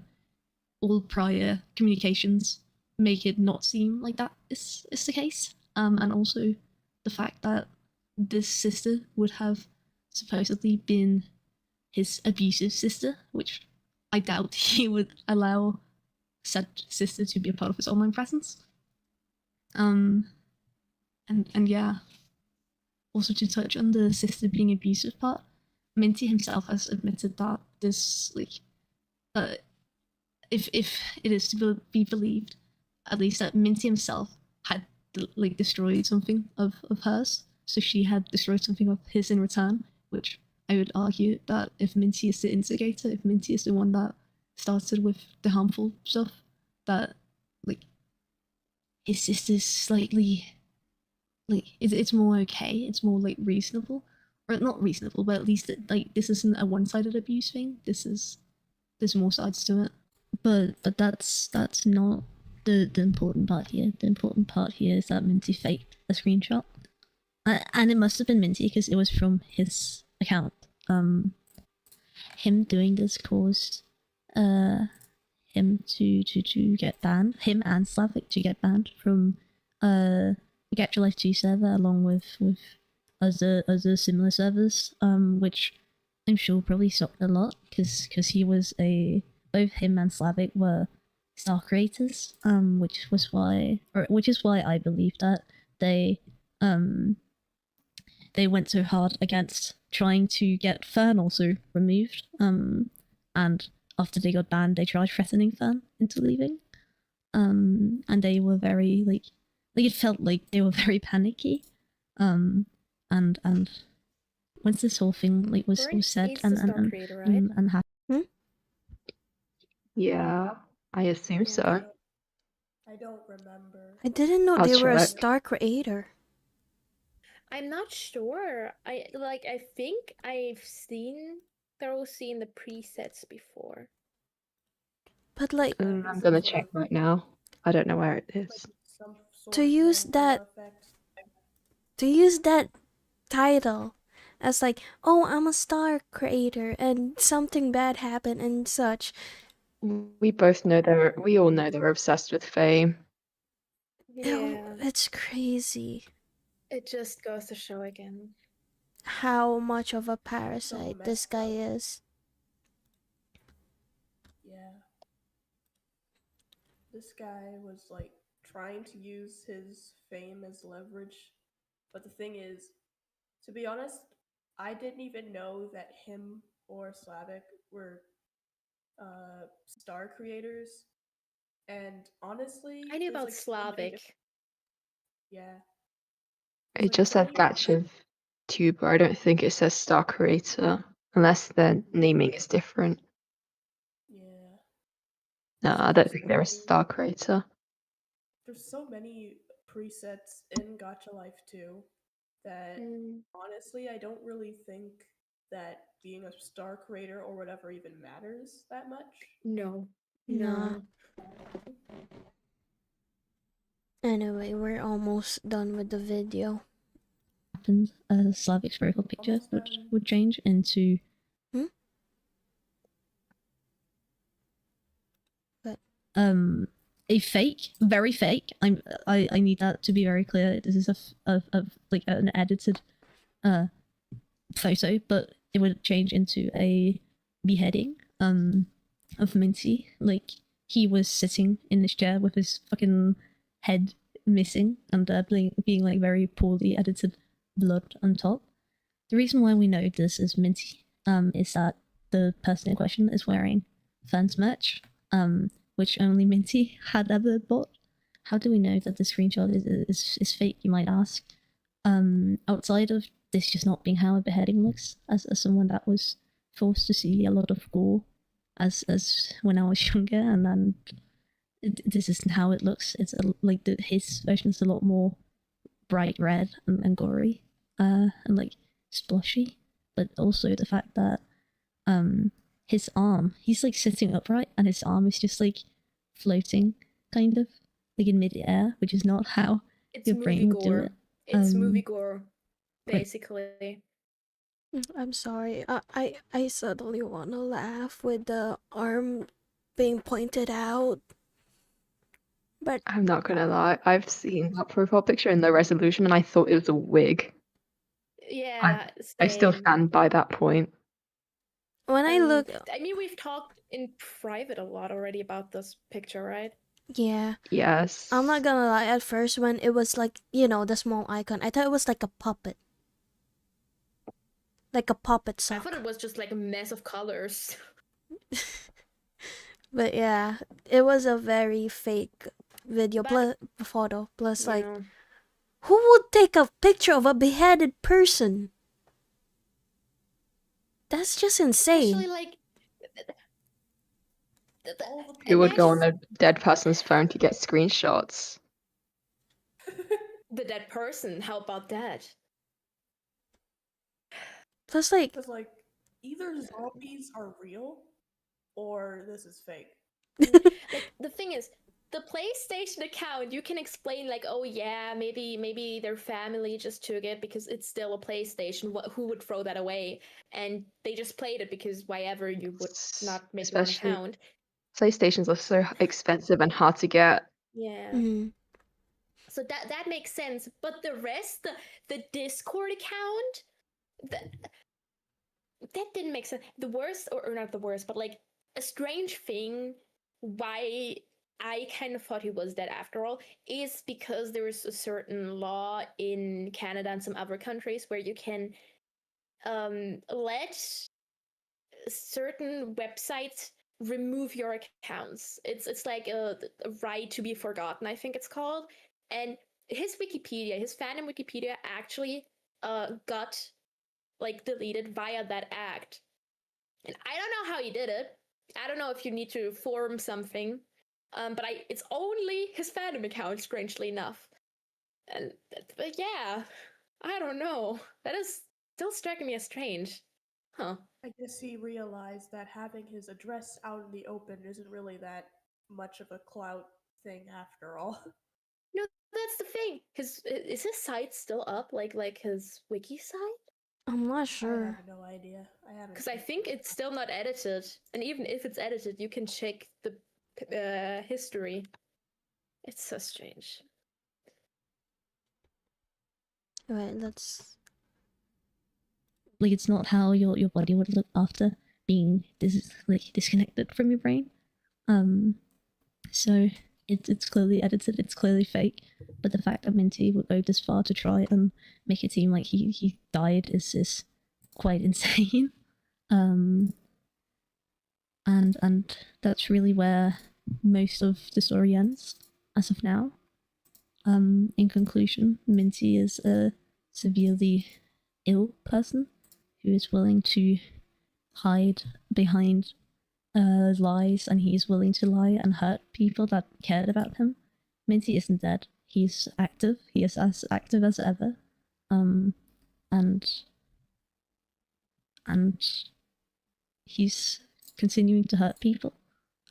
all prior communications make it not seem like that is the case. And also the fact that this sister would have supposedly been his abusive sister, which I doubt he would allow said sister to be a part of his online presence. And yeah. Also to touch on the sister being abusive part, Minty himself has admitted that this, like, if it is to be believed, at least that Minty himself had like destroyed something of hers, so she had destroyed something of his in return, which I would argue that if Minty is the instigator, if Minty is the one that started with the harmful stuff, that like his sister's slightly like it's more okay, it's more like reasonable, or not reasonable, but at least like this isn't a one-sided abuse thing. There's more sides to it. But that's not the important part here. The important part here is that Minty faked a screenshot, and it must have been Minty because it was from his account. Him doing this caused him to get banned. Him and Slavic to get banned from the Get Your Life 2 server, along with other similar servers, which I'm sure probably sucked a lot because he was both him and Slavic were star creators, which is why I believe that they went so hard against trying to get Fern also removed, and after they got banned, they tried threatening Fern into leaving, and they were very like it felt like they were very panicky, and once this whole thing like was said He's the star creator, right? and happened. Yeah, I assume so. I don't remember. I didn't know I'll they were a check. star creator. I'm not sure. I think I've seen Rosie in the presets before. But like I'm gonna check right now. I don't know where it is. Some sort To of use Mandela that- effect. to use that title as like, oh, I'm a star creator and something bad happened and such. We all know they're obsessed with fame. It's crazy It just goes to show again. how much of a parasite this messed guy up. is. Yeah. This guy was like trying to use his fame as leverage. But the thing is, to be honest, I didn't even know that him or Slavic were star creators. And honestly, I knew there's about like so many Slavic. yeah. It Like just so says many batch of tuber. I don't think it says star creator unless their naming is different. yeah. No, I don't think they're a star creator. There's so many presets in Gacha Life 2 that honestly I don't really think that being a star creator or whatever even matters that much. No. Nah. Anyway, we're almost done with the video. Happened, Slavic's profile picture would change into What? A fake, very fake. I need that to be very clear. This is like an edited photo, but it would change into a beheading of Minty. Like he was sitting in this chair with his fucking head missing and being like very poorly edited blood on top. The reason why we know this is Minty is that the person in question is wearing fans merch, which only Minty had ever bought. How do we know that the screenshot is fake, you might ask? Outside of this just not being how a beheading looks, as someone that was forced to see a lot of gore as when I was younger, and then this isn't how it looks. It's like his version is a lot more bright red and gory, and like splashy, but also the fact that his arm, he's like sitting upright and his arm is just like floating kind of like in mid-air, which is not how It's your movie brain would do gore. it. It's movie gore, basically. I'm sorry. I suddenly want to laugh with the arm being pointed out. But I'm not gonna lie, I've seen that profile picture in the resolution and I thought it was a wig. Yeah, I still same. stand by that point. when I look, I mean, we've talked in private a lot already about this picture, right? yeah, Yes. I'm not gonna lie. At first, when it was like, you know, the small icon, I thought it was like a puppet. Like a puppet I sock. thought it was just like a mess of colors. But yeah, it was a very fake video plus photo. Plus, like, Yeah. who would take a picture of a beheaded person? That's just insane. Especially like Who would go on imagine a dead person's phone to get screenshots? the dead person. How about that? Plus, like, Because like either zombies are real or this is fake. Like the thing is, the PlayStation account, you can explain like, oh yeah, maybe their family just took it because it's still a PlayStation. Who would throw that away? And they just played it because why ever you would not make your own Especially account. PlayStations are so expensive and hard to get. Yeah. mhm. So that makes sense. But the rest, the Discord account, that didn't make sense. The worst, or not the worst, but like a strange thing why I kind of thought he was dead after all is because there is a certain law in Canada and some other countries where you can let certain websites remove your accounts. It's like a right to be forgotten, I think it's called. And his Wikipedia, his fandom Wikipedia actually got like deleted via that act. And I don't know how he did it. I don't know if you need to form something. But it's only his fandom account, strangely enough. And but yeah, I don't know. That is still striking me as strange. Huh. I guess he realized that having his address out in the open isn't really that much of a clout thing after all. No, that's the thing. Is his site still up? Like his wiki site? I'm not I sure. have no idea. I haven't. Because I checked. think it's still not edited, and even if it's edited, you can check the history. It's so strange. Wait, let's. Like it's not how your body would look after being disconnected from your brain. So it's clearly edited, it's clearly fake. But the fact that Minty would go this far to try and make it seem like he died is quite insane. And that's really where most of the story ends as of now. In conclusion, Minty is a severely ill person who is willing to hide behind lies, and he's willing to lie and hurt people that cared about him. Minty isn't dead. He's active. He is as active as ever. And he's continuing to hurt people,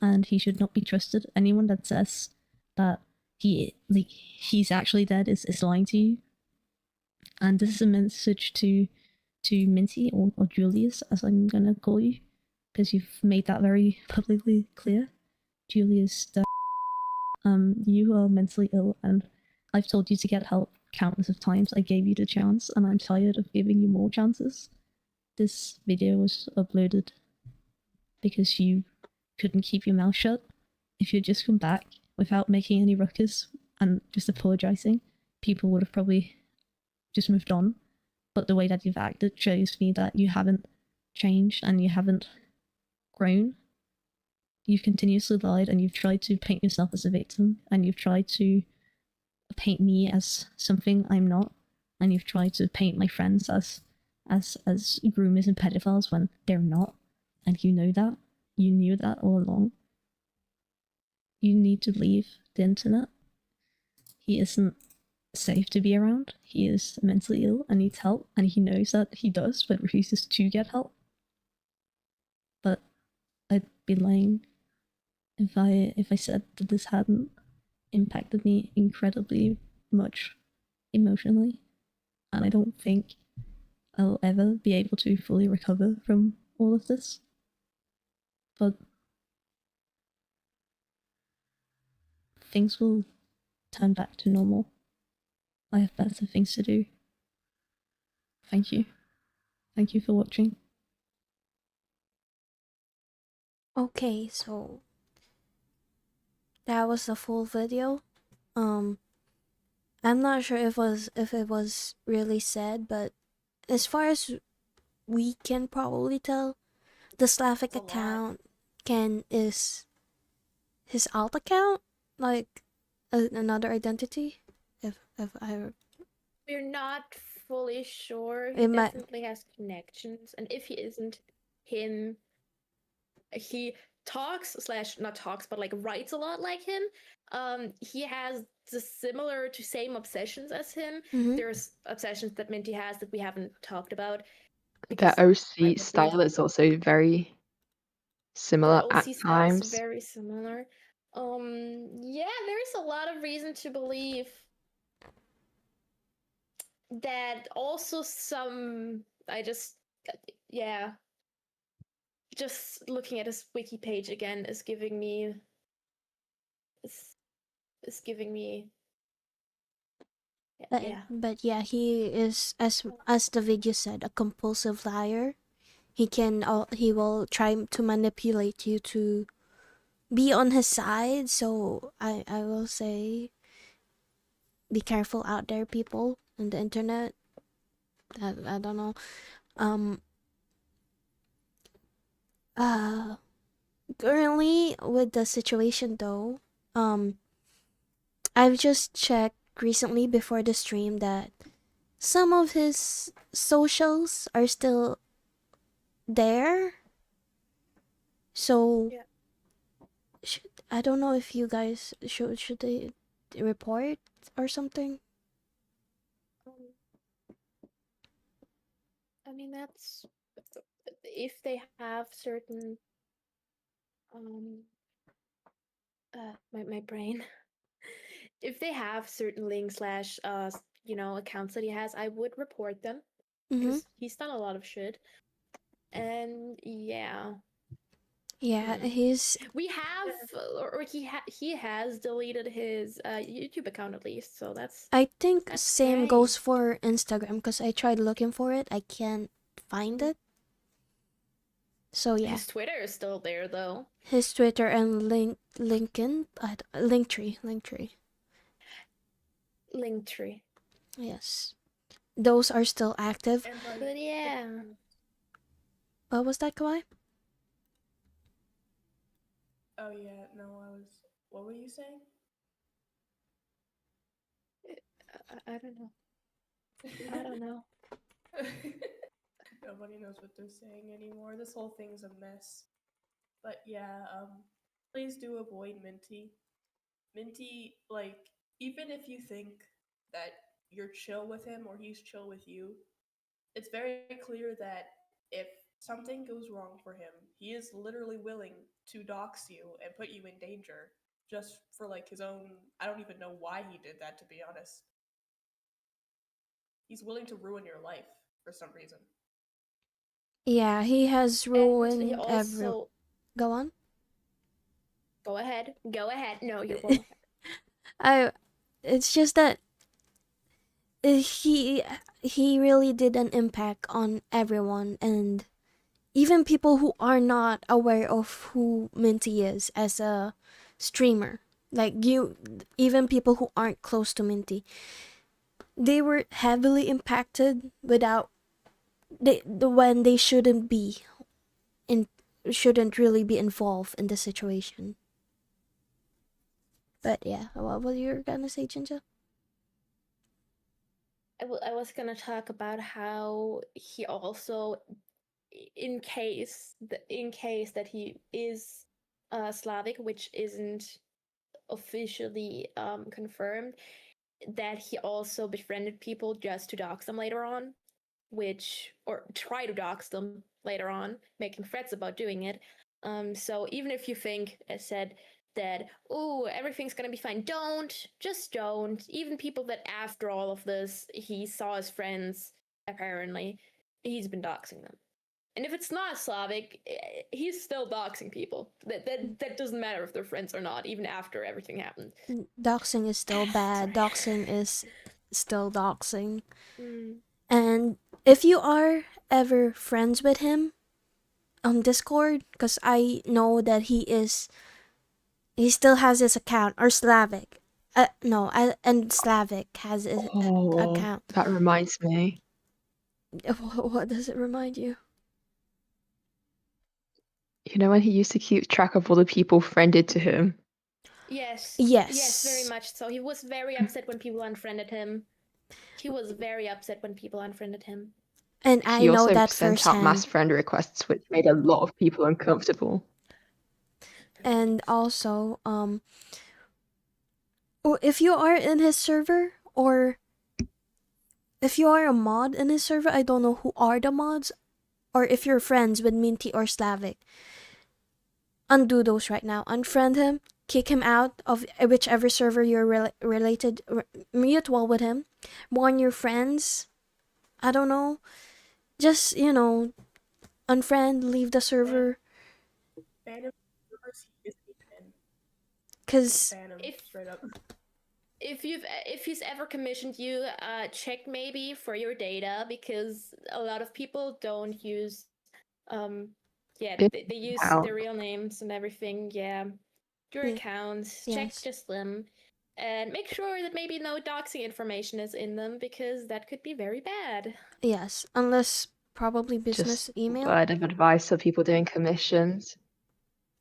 and he should not be trusted. Anyone that says that he's actually dead is lying to you. And this is a message to Minty or Julius, as I'm gonna call you, because you've made that very publicly clear. Julius, you are mentally ill, and I've told you to get help countless of times. I gave you the chance, and I'm tired of giving you more chances. This video was uploaded because you couldn't keep your mouth shut. If you'd just come back without making any ruckus and just apologizing, people would have probably just moved on. But the way that you've acted shows me that you haven't changed and you haven't grown. You've continuously lied, and you've tried to paint yourself as a victim, and you've tried to paint me as something I'm not, and you've tried to paint my friends as groomers and pedophiles when they're not, and you know that. You knew that all along. You need to leave the internet. He isn't safe to be around. He is mentally ill and needs help, and he knows that he does, but refuses to get help. But I'd be lying if I said that this hadn't impacted me incredibly much emotionally, and I don't think I'll ever be able to fully recover from all of this. But things will turn back to normal. I have better things to do. Thank you. Thank you for watching. Okay, so that was the full video. I'm not sure if it was really said, but as far as we can probably tell, the Slavic It's a lot. account is his alt account, like another identity. If I We're not fully sure. It He might- definitely has connections, and if he isn't him, he talks slash not talks, but like writes a lot like him. He has the similar to same obsessions as him. Mhm. There's obsessions that Minty has that we haven't talked about. Their because I OC believe style is also very similar their at OC style is times. very similar. Yeah, there's a lot of reason to believe that also some just looking at his wiki page again is giving me is giving me yeah. But yeah, he is, as the video said, a compulsive liar. He will try to manipulate you to be on his side. So I will say, be careful out there, people, on the internet. I don't know. Currently with the situation though, I've just checked recently before the stream that some of his socials are still there. So Yeah. I don't know if you guys should they report or something. I mean, that's if they have certain my brain if they have certain links slash accounts that he has, I would report them. Mm-hmm. because he's done a lot of shit. And yeah, Yeah, he's we have, or he has deleted his YouTube account at least, so that's I think That's same great. goes for Instagram because I tried looking for it. I can't find it. So yeah, his Twitter is still there though. his Twitter and Linktree. Linktree. Yes, those are still active. And like, But yeah, What was that, Kawhi? oh yeah, no, what were you saying? I don't know. I don't know. Nobody knows what they're saying anymore. This whole thing's a mess. But yeah, please do avoid Minty. Minty, like, even if you think that you're chill with him or he's chill with you, it's very clear that if something goes wrong for him, he is literally willing to dox you and put you in danger just for like his own. I don't even know why he did that, to be honest. He's willing to ruin your life for some reason. Yeah, he has And he ruined also Go on. go ahead. Go ahead. No, you go ahead. It's just that he really did an impact on everyone, and even people who are not aware of who Minty is as a streamer. Like you, even people who aren't close to Minty, they were heavily impacted without when they shouldn't really be involved in the situation. But yeah, what were you gonna say, Jinja? I was gonna talk about how he also, in case that he is Slavic, which isn't officially confirmed, that he also befriended people just to dox them later on, or try to dox them later on, making threats about doing it. So even if you think, as said, that everything's gonna be fine, just don't. Even people that after all of this he saw as friends, apparently he's been doxing them. And if it's not Slavic, he's still doxing people. That doesn't matter if they're friends or not, even after everything happened. Doxing is still bad. Sorry. Doxing is still doxing. Mm. And if you are ever friends with him on Discord, because I know that he still has his account, or Slavic. No, and Slavic has his account. That reminds me. What does it remind you? You know when he used to keep track of all the people friended to him? Yes, Yes. very much so. He was very upset when people unfriended him. He was very upset when people unfriended him. And I He know also that sent out mass firsthand. friend requests, which made a lot of people uncomfortable. And also, if you are in his server, or if you are a mod in his server, I don't know who are the mods, or if you're friends with Minty or Slavic, undo those right now. Unfriend him, kick him out of whichever server you're related, mutual with him. Warn your friends. I don't know. Just, unfriend, leave the server. Ban him from servers he isn't even in. Because Ban him straight up. If he's ever commissioned you, check maybe for your data, because a lot of people don't use they use Account. their real names and everything. Yeah, your Yeah. accounts, Yes. check just them, and make sure that maybe no doxing information is in them, because that could be very bad. yes, unless probably business Just email. word of advice for people doing commissions.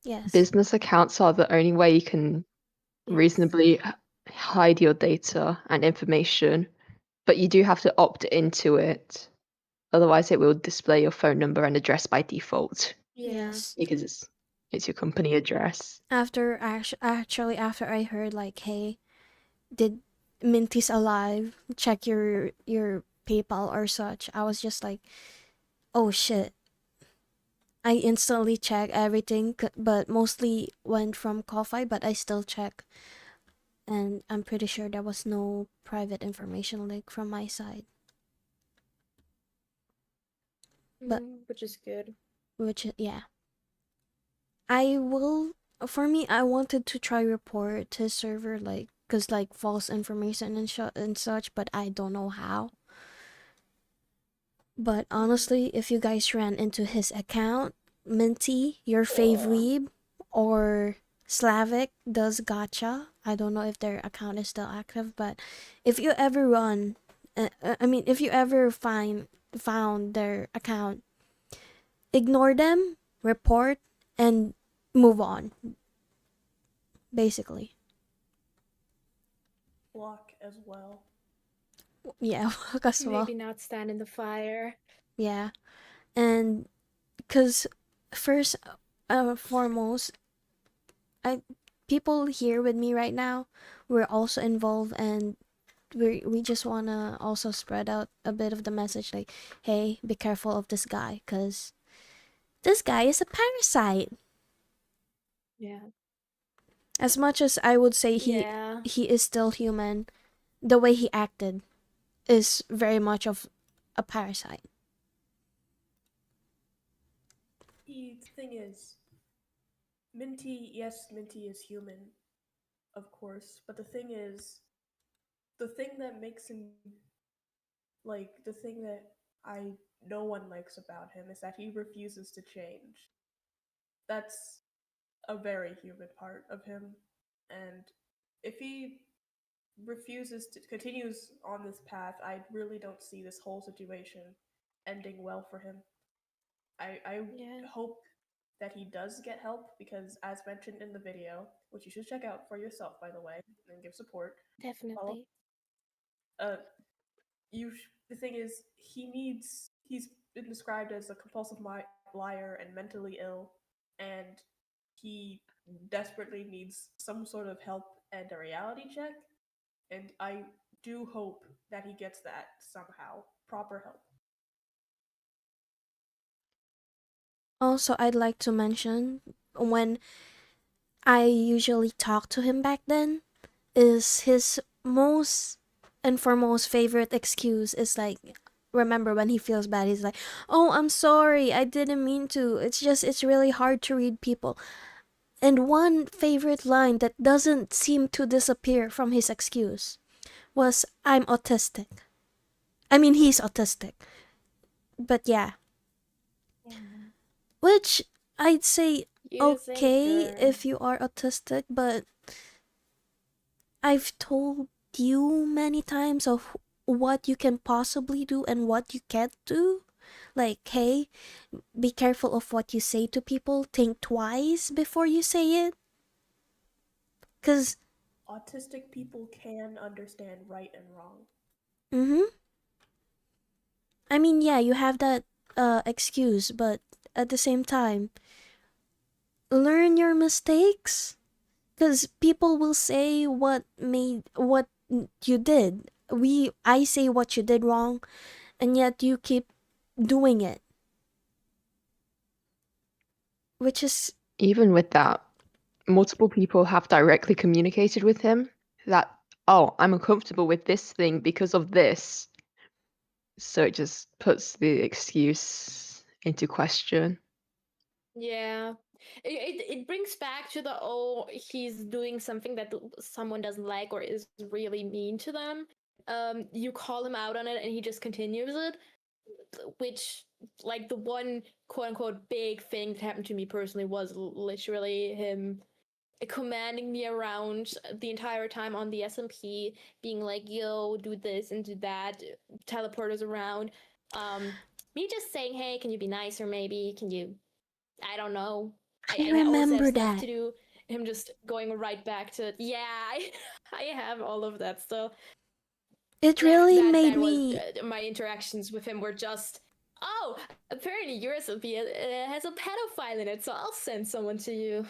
Yes. Business accounts are the only way you can reasonably hide your data and information, but you do have to opt into it. Otherwise, it will display your phone number and address by default Yes. because it's your company address. After after I heard like, hey, did Minty's alive? Check your PayPal or such. I was just like, oh shit. I instantly check everything, but mostly went from Ko-Fi, but I still check. And I'm pretty sure there was no private information leak from my side. But- which is good. yeah. I will, for me, I wanted to try report his server, like, cause like false information and such, but I don't know how. But honestly, if you guys ran into his account, Minty, your favorite, or Slavic does gacha. I don't know if their account is still active, but if you ever run, if you ever found their account, ignore them, report, and move on. Basically, Block as well. yeah, as well. Maybe not stand in the fire. Yeah, and because first, foremost, people here with me right now, we're also involved, and we just wanna also spread out a bit of the message, like, hey, be careful of this guy, cause this guy is a parasite. Yeah. As much as I would say Yeah. he is still human, the way he acted is very much of a parasite. The thing is, Minty, yes, Minty is human, of course, but the thing is, the thing that makes him, like, the thing that no one likes about him is that he refuses to change. That's a very human part of him, and if he continues on this path, I really don't see this whole situation ending well for him. I Yeah. hope that he does get help, because as mentioned in the video, which you should check out for yourself, by the way, and give support. Definitely. The thing is, he's been described as a compulsive liar and mentally ill, and he desperately needs some sort of help and a reality check, and I do hope that he gets that somehow. Proper help. Also, I'd like to mention, when I usually talk to him back then, is his most and foremost favorite excuse is like, remember when he feels bad, he's like, oh, I'm sorry, I didn't mean to, it's really hard to read people. And one favorite line that doesn't seem to disappear from his excuse was, I'm autistic. I mean, he's autistic. But yeah. Which I'd say, You okay, think, if you are autistic, but I've told you many times of what you can possibly do and what you can't do. Like, hey, be careful of what you say to people. Think twice before you say it. Because, Autistic people can understand right and wrong. I mean, yeah, you have that excuse, but at the same time, learn your mistakes. Because people will say what you did. I say what you did wrong, and yet you keep doing it. Which is, Even with that, multiple people have directly communicated with him that, oh, I'm uncomfortable with this thing because of this. So it just puts the excuse into question. Yeah. It brings back to the, oh, he's doing something that someone doesn't like or is really mean to them. You call him out on it and he just continues it, which, like, the one quote unquote big thing that happened to me personally was literally him commanding me around the entire time on the SMP, being like, yo, do this and do that, teleport us around. Me just saying, hey, can you be nicer maybe? Can you, I don't know. I also have remember stuff that. to do. Him just going right back to, yeah, I have all of that stuff. It really that made was, me. my interactions with him were just, oh, apparently your SMP has a pedophile in it, so I'll send someone to you.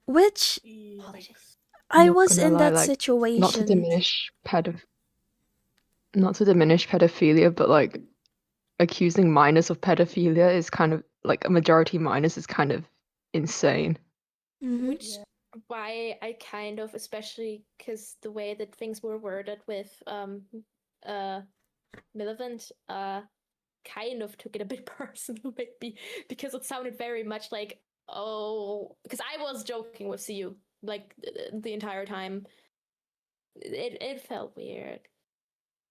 Which Yikes. I Not was gonna in lie, that like, situation. not to diminish pedophilia, but like accusing minors of pedophilia is kind of like a majority minors is kind of insane. Which Yeah. why I kind of, especially because the way that things were worded with Milivant, kind of took it a bit personal, maybe, because it sounded very much like, oh, because I was joking with CU like the entire time. It felt weird.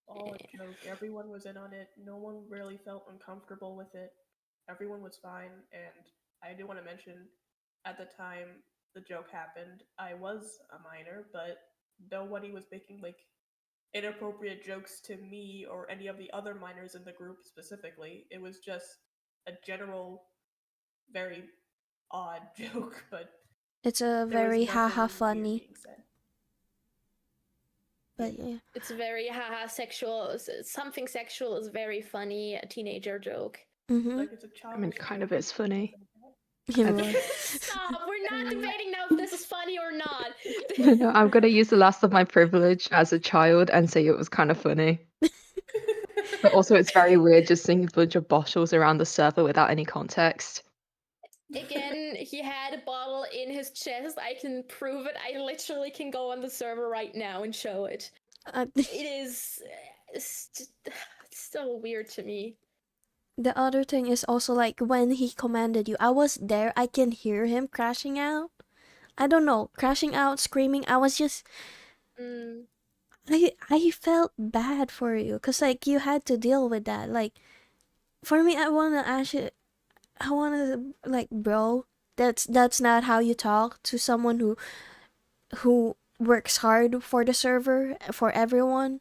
All a joke. Everyone was in on it. No one really felt uncomfortable with it. Everyone was fine. And I do want to mention, at the time the joke happened, I was a minor, but nobody was making like inappropriate jokes to me or any of the other minors in the group specifically. It was just a general, very odd joke, but It's a there was very nothing haha weird funny. being said. But yeah. It's very haha sexual. Something sexual is very funny. A teenager joke. Mm-hmm. Like it's a I mean, childish kind joke. of it's funny. Yeah, Okay. well, Stop! We're not debating now if this is funny or not. No, I'm gonna use the last of my privilege as a child and say it was kind of funny. But also, it's very weird just seeing a bunch of bottles around the server without any context. Again, he had a bottle in his chest. I can prove it. I literally can go on the server right now and show it. It is it's still weird to me. the other thing is also like when he commanded you, I was there. I can hear him crashing out. I don't know, crashing out, screaming. I was just, Mm. I felt bad for you because like you had to deal with that. Like for me, I wanna like, bro, that's not how you talk to someone who works hard for the server, for everyone.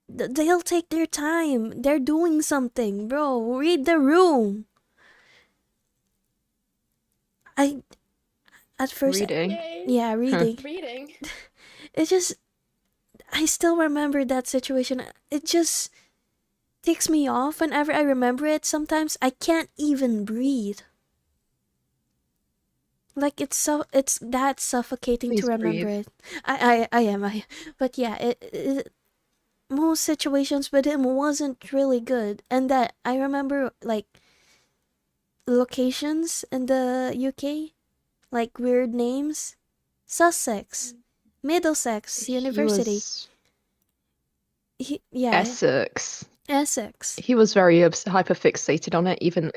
They'll take their time. They're doing something, bro. Read the room. At first, Reading. Yay. yeah, reading. Reading. It just, I still remember that situation. It just takes me off whenever I remember it. Sometimes I can't even breathe. Like it's that suffocating Please to remember breathe. it. I am. But yeah, most situations with him wasn't really good, and that I remember like locations in the UK, like weird names, Sussex, Middlesex He University. was Yeah, Essex. Essex. He was very hyper fixated on it, even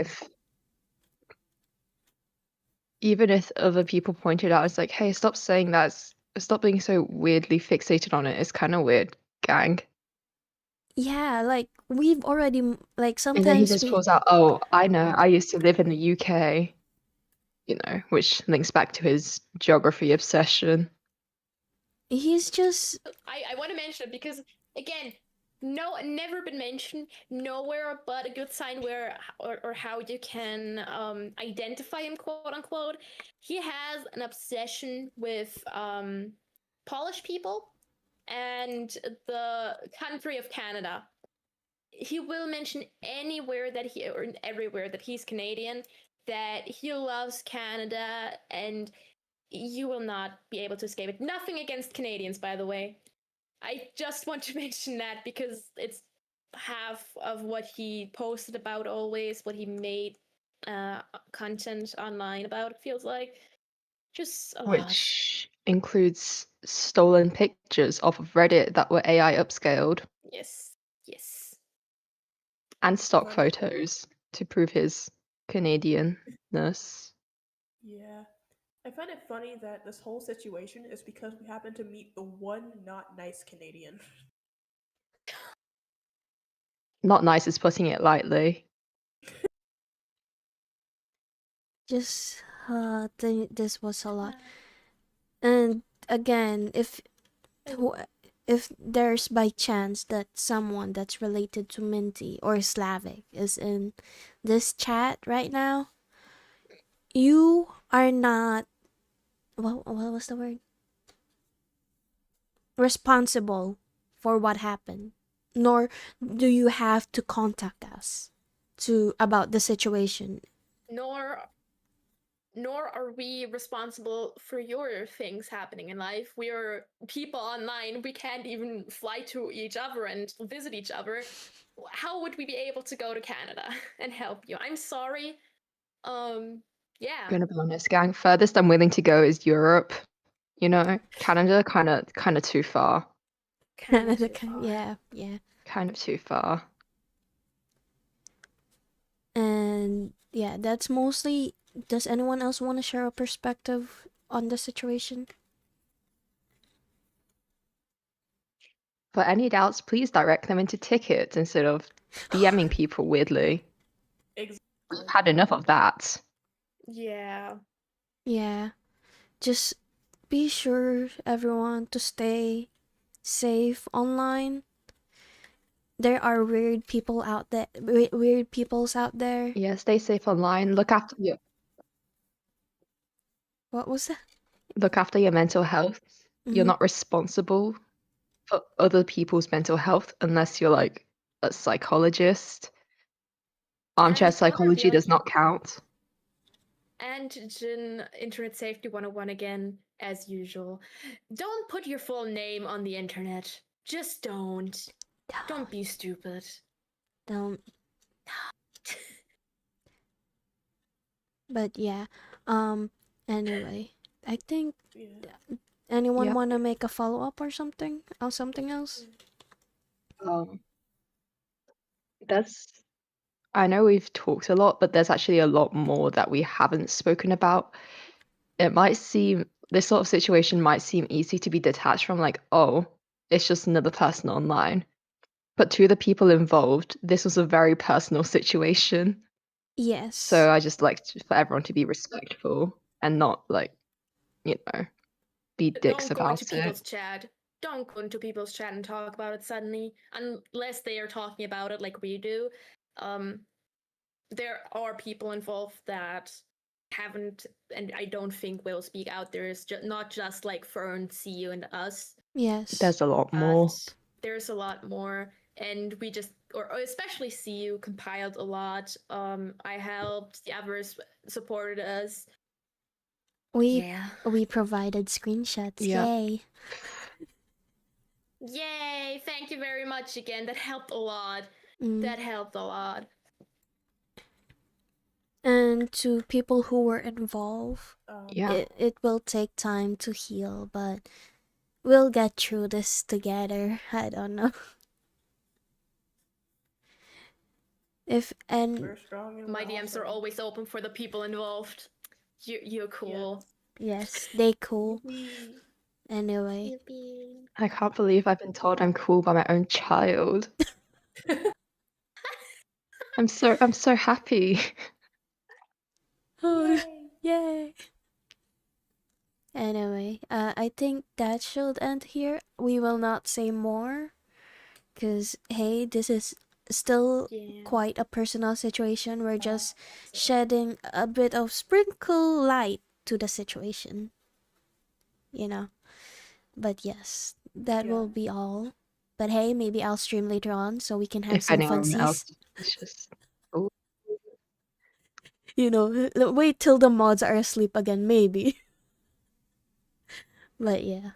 if other people pointed out, it's like, hey, stop saying that. Stop being so weirdly fixated on it. It's kind of weird, gang. Yeah, like we've already like And then he sometimes just we pulls out, oh, I know, I used to live in the UK, which links back to his geography obsession. he's just I want to mention it because again, never been mentioned nowhere, but a good sign where or how you can identify him, quote unquote. He has an obsession with Polish people and the country of Canada. He will mention anywhere that he or everywhere that he's Canadian, that he loves Canada, and you will not be able to escape it. Nothing against Canadians, by the way. I just want to mention that because it's half of what he posted about always, what he made content online about, it feels like. Just a lot. Which includes stolen pictures off of Reddit that were AI upscaled Yes. Yes. and stock Right. photos to prove his Canadianness. Yeah. I find it funny that this whole situation is because we happen to meet the one not nice Canadian. Not nice is putting it lightly. just this was a lot. And again, if there's by chance that someone that's related to Minty or Slavic is in this chat right now, you are not what was the word? Responsible for what happened, nor do you have to contact us about the situation. Nor are we responsible for your things happening in life. We are people online. We can't even fly to each other and visit each other. How would we be able to go to Canada and help you? I'm sorry. Yeah. Gonna be honest, gang. Furthest I'm willing to go is Europe. Canada kind of too far. Canada, too far. yeah. kind of too far. And yeah, that's mostly. Does anyone else want to share a perspective on the situation? For any doubts, please direct them into tickets instead of DMing people weirdly. Exactly. We've had enough of that. Yeah. Yeah, just be sure everyone to stay safe online. There are weird people out there, weird peoples out there. Yeah, stay safe online. Look after What was that? your mental health. You're Mhm. not responsible for other people's mental health unless you're like a psychologist. Armchair And another psychology one. does not count. And Jin, Internet Safety 101 again, as usual. Don't put your full name on the internet. Just don't. Don't be stupid. Don't. But yeah. Anyway, I think Yeah. anyone Yeah. want to make a follow up or something? Or something else? I know we've talked a lot, but there's actually a lot more that we haven't spoken about. This sort of situation might seem easy to be detached from, like, oh, it's just another person online. But to the people involved, this was a very personal situation. Yes. So I just like for everyone to be respectful and not like, be dicks Don't go about into it. people's chat. Don't go into people's chat and talk about it suddenly, unless they are talking about it like we do. There are people involved that haven't, and I don't think will speak out. There's not just like Fern, CU, and us. Yes. There's a lot more. But there's a lot more, and we just, or especially CU, compiled a lot. I helped, the others supported us. We provided screenshots. Yeah. Yay. Yay! Thank you very much again. That helped a lot. Mm. That helped a lot. And to people who were involved, Yeah. it will take time to heal, but we'll get through this together. I don't know. We're strong and My we're DMs are awesome. always open for the people involved. You're cool. Yes, they cool. Yippee. Anyway. I can't believe I've been told I'm cool by my own child. I'm so happy. Oh, Yay. yay. Anyway, I think that should end here. We will not say more. Because, hey, this is still quite a personal situation. We're just shedding a bit of sprinkle light to the situation. You know? But yes, that will be all. But hey, maybe I'll stream later on so we can have If some anyone funsies. else is just You know, wait till the mods are asleep again, maybe. But yeah.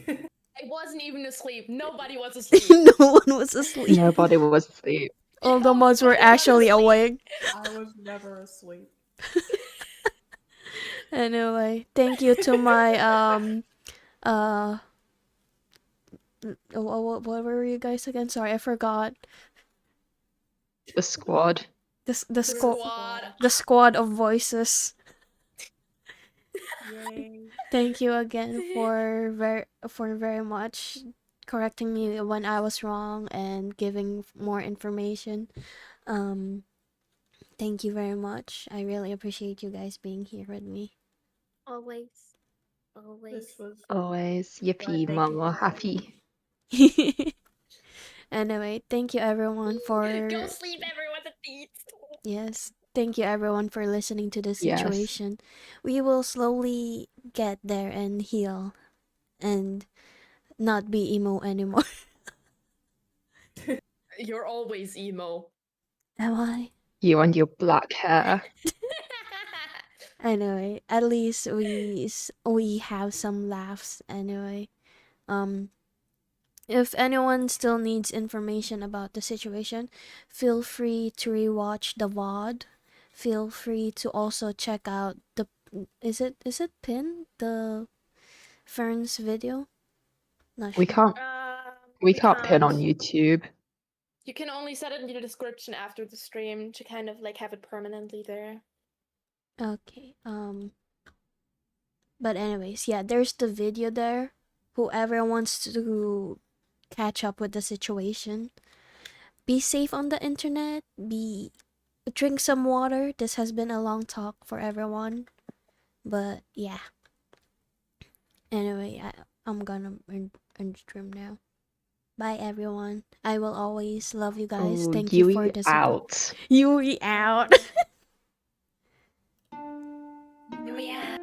I wasn't even asleep. Nobody was asleep. No one was asleep. Nobody was asleep. All the mods were actually awake. I was never asleep. Anyway, thank you to my what were you guys again? Sorry, I forgot. The squad. The squad of voices. Yay. Thank you again for very much correcting me when I was wrong and giving more information. Thank you very much. I really appreciate you guys being here with me. Always. This was Always. Yippee, Thank you mama. for Happy. Anyway, thank you everyone for Go sleep, everyone. That eats. Yes. Thank you everyone for listening to this Yes. situation. We will slowly get there and heal and not be emo anymore. You're always emo. Am I? You and your black hair. Anyway, at least we have some laughs anyway. If anyone still needs information about the situation, feel free to rewatch the VOD. Feel free to also check out the is it Pin, the Fern's video? Not We sure. can't pin on YouTube. You can only set it in the description after the stream to kind of like have it permanently there. Okay. But anyways, yeah, there's the video there. Whoever wants to catch up with the situation, be safe on the internet. Drink some water. This has been a long talk for everyone. But yeah. Anyway, I'm gonna end stream now. Bye everyone. I will always love you guys. Ooh, Thank you for Yui the support. out. Yui out. Yeah.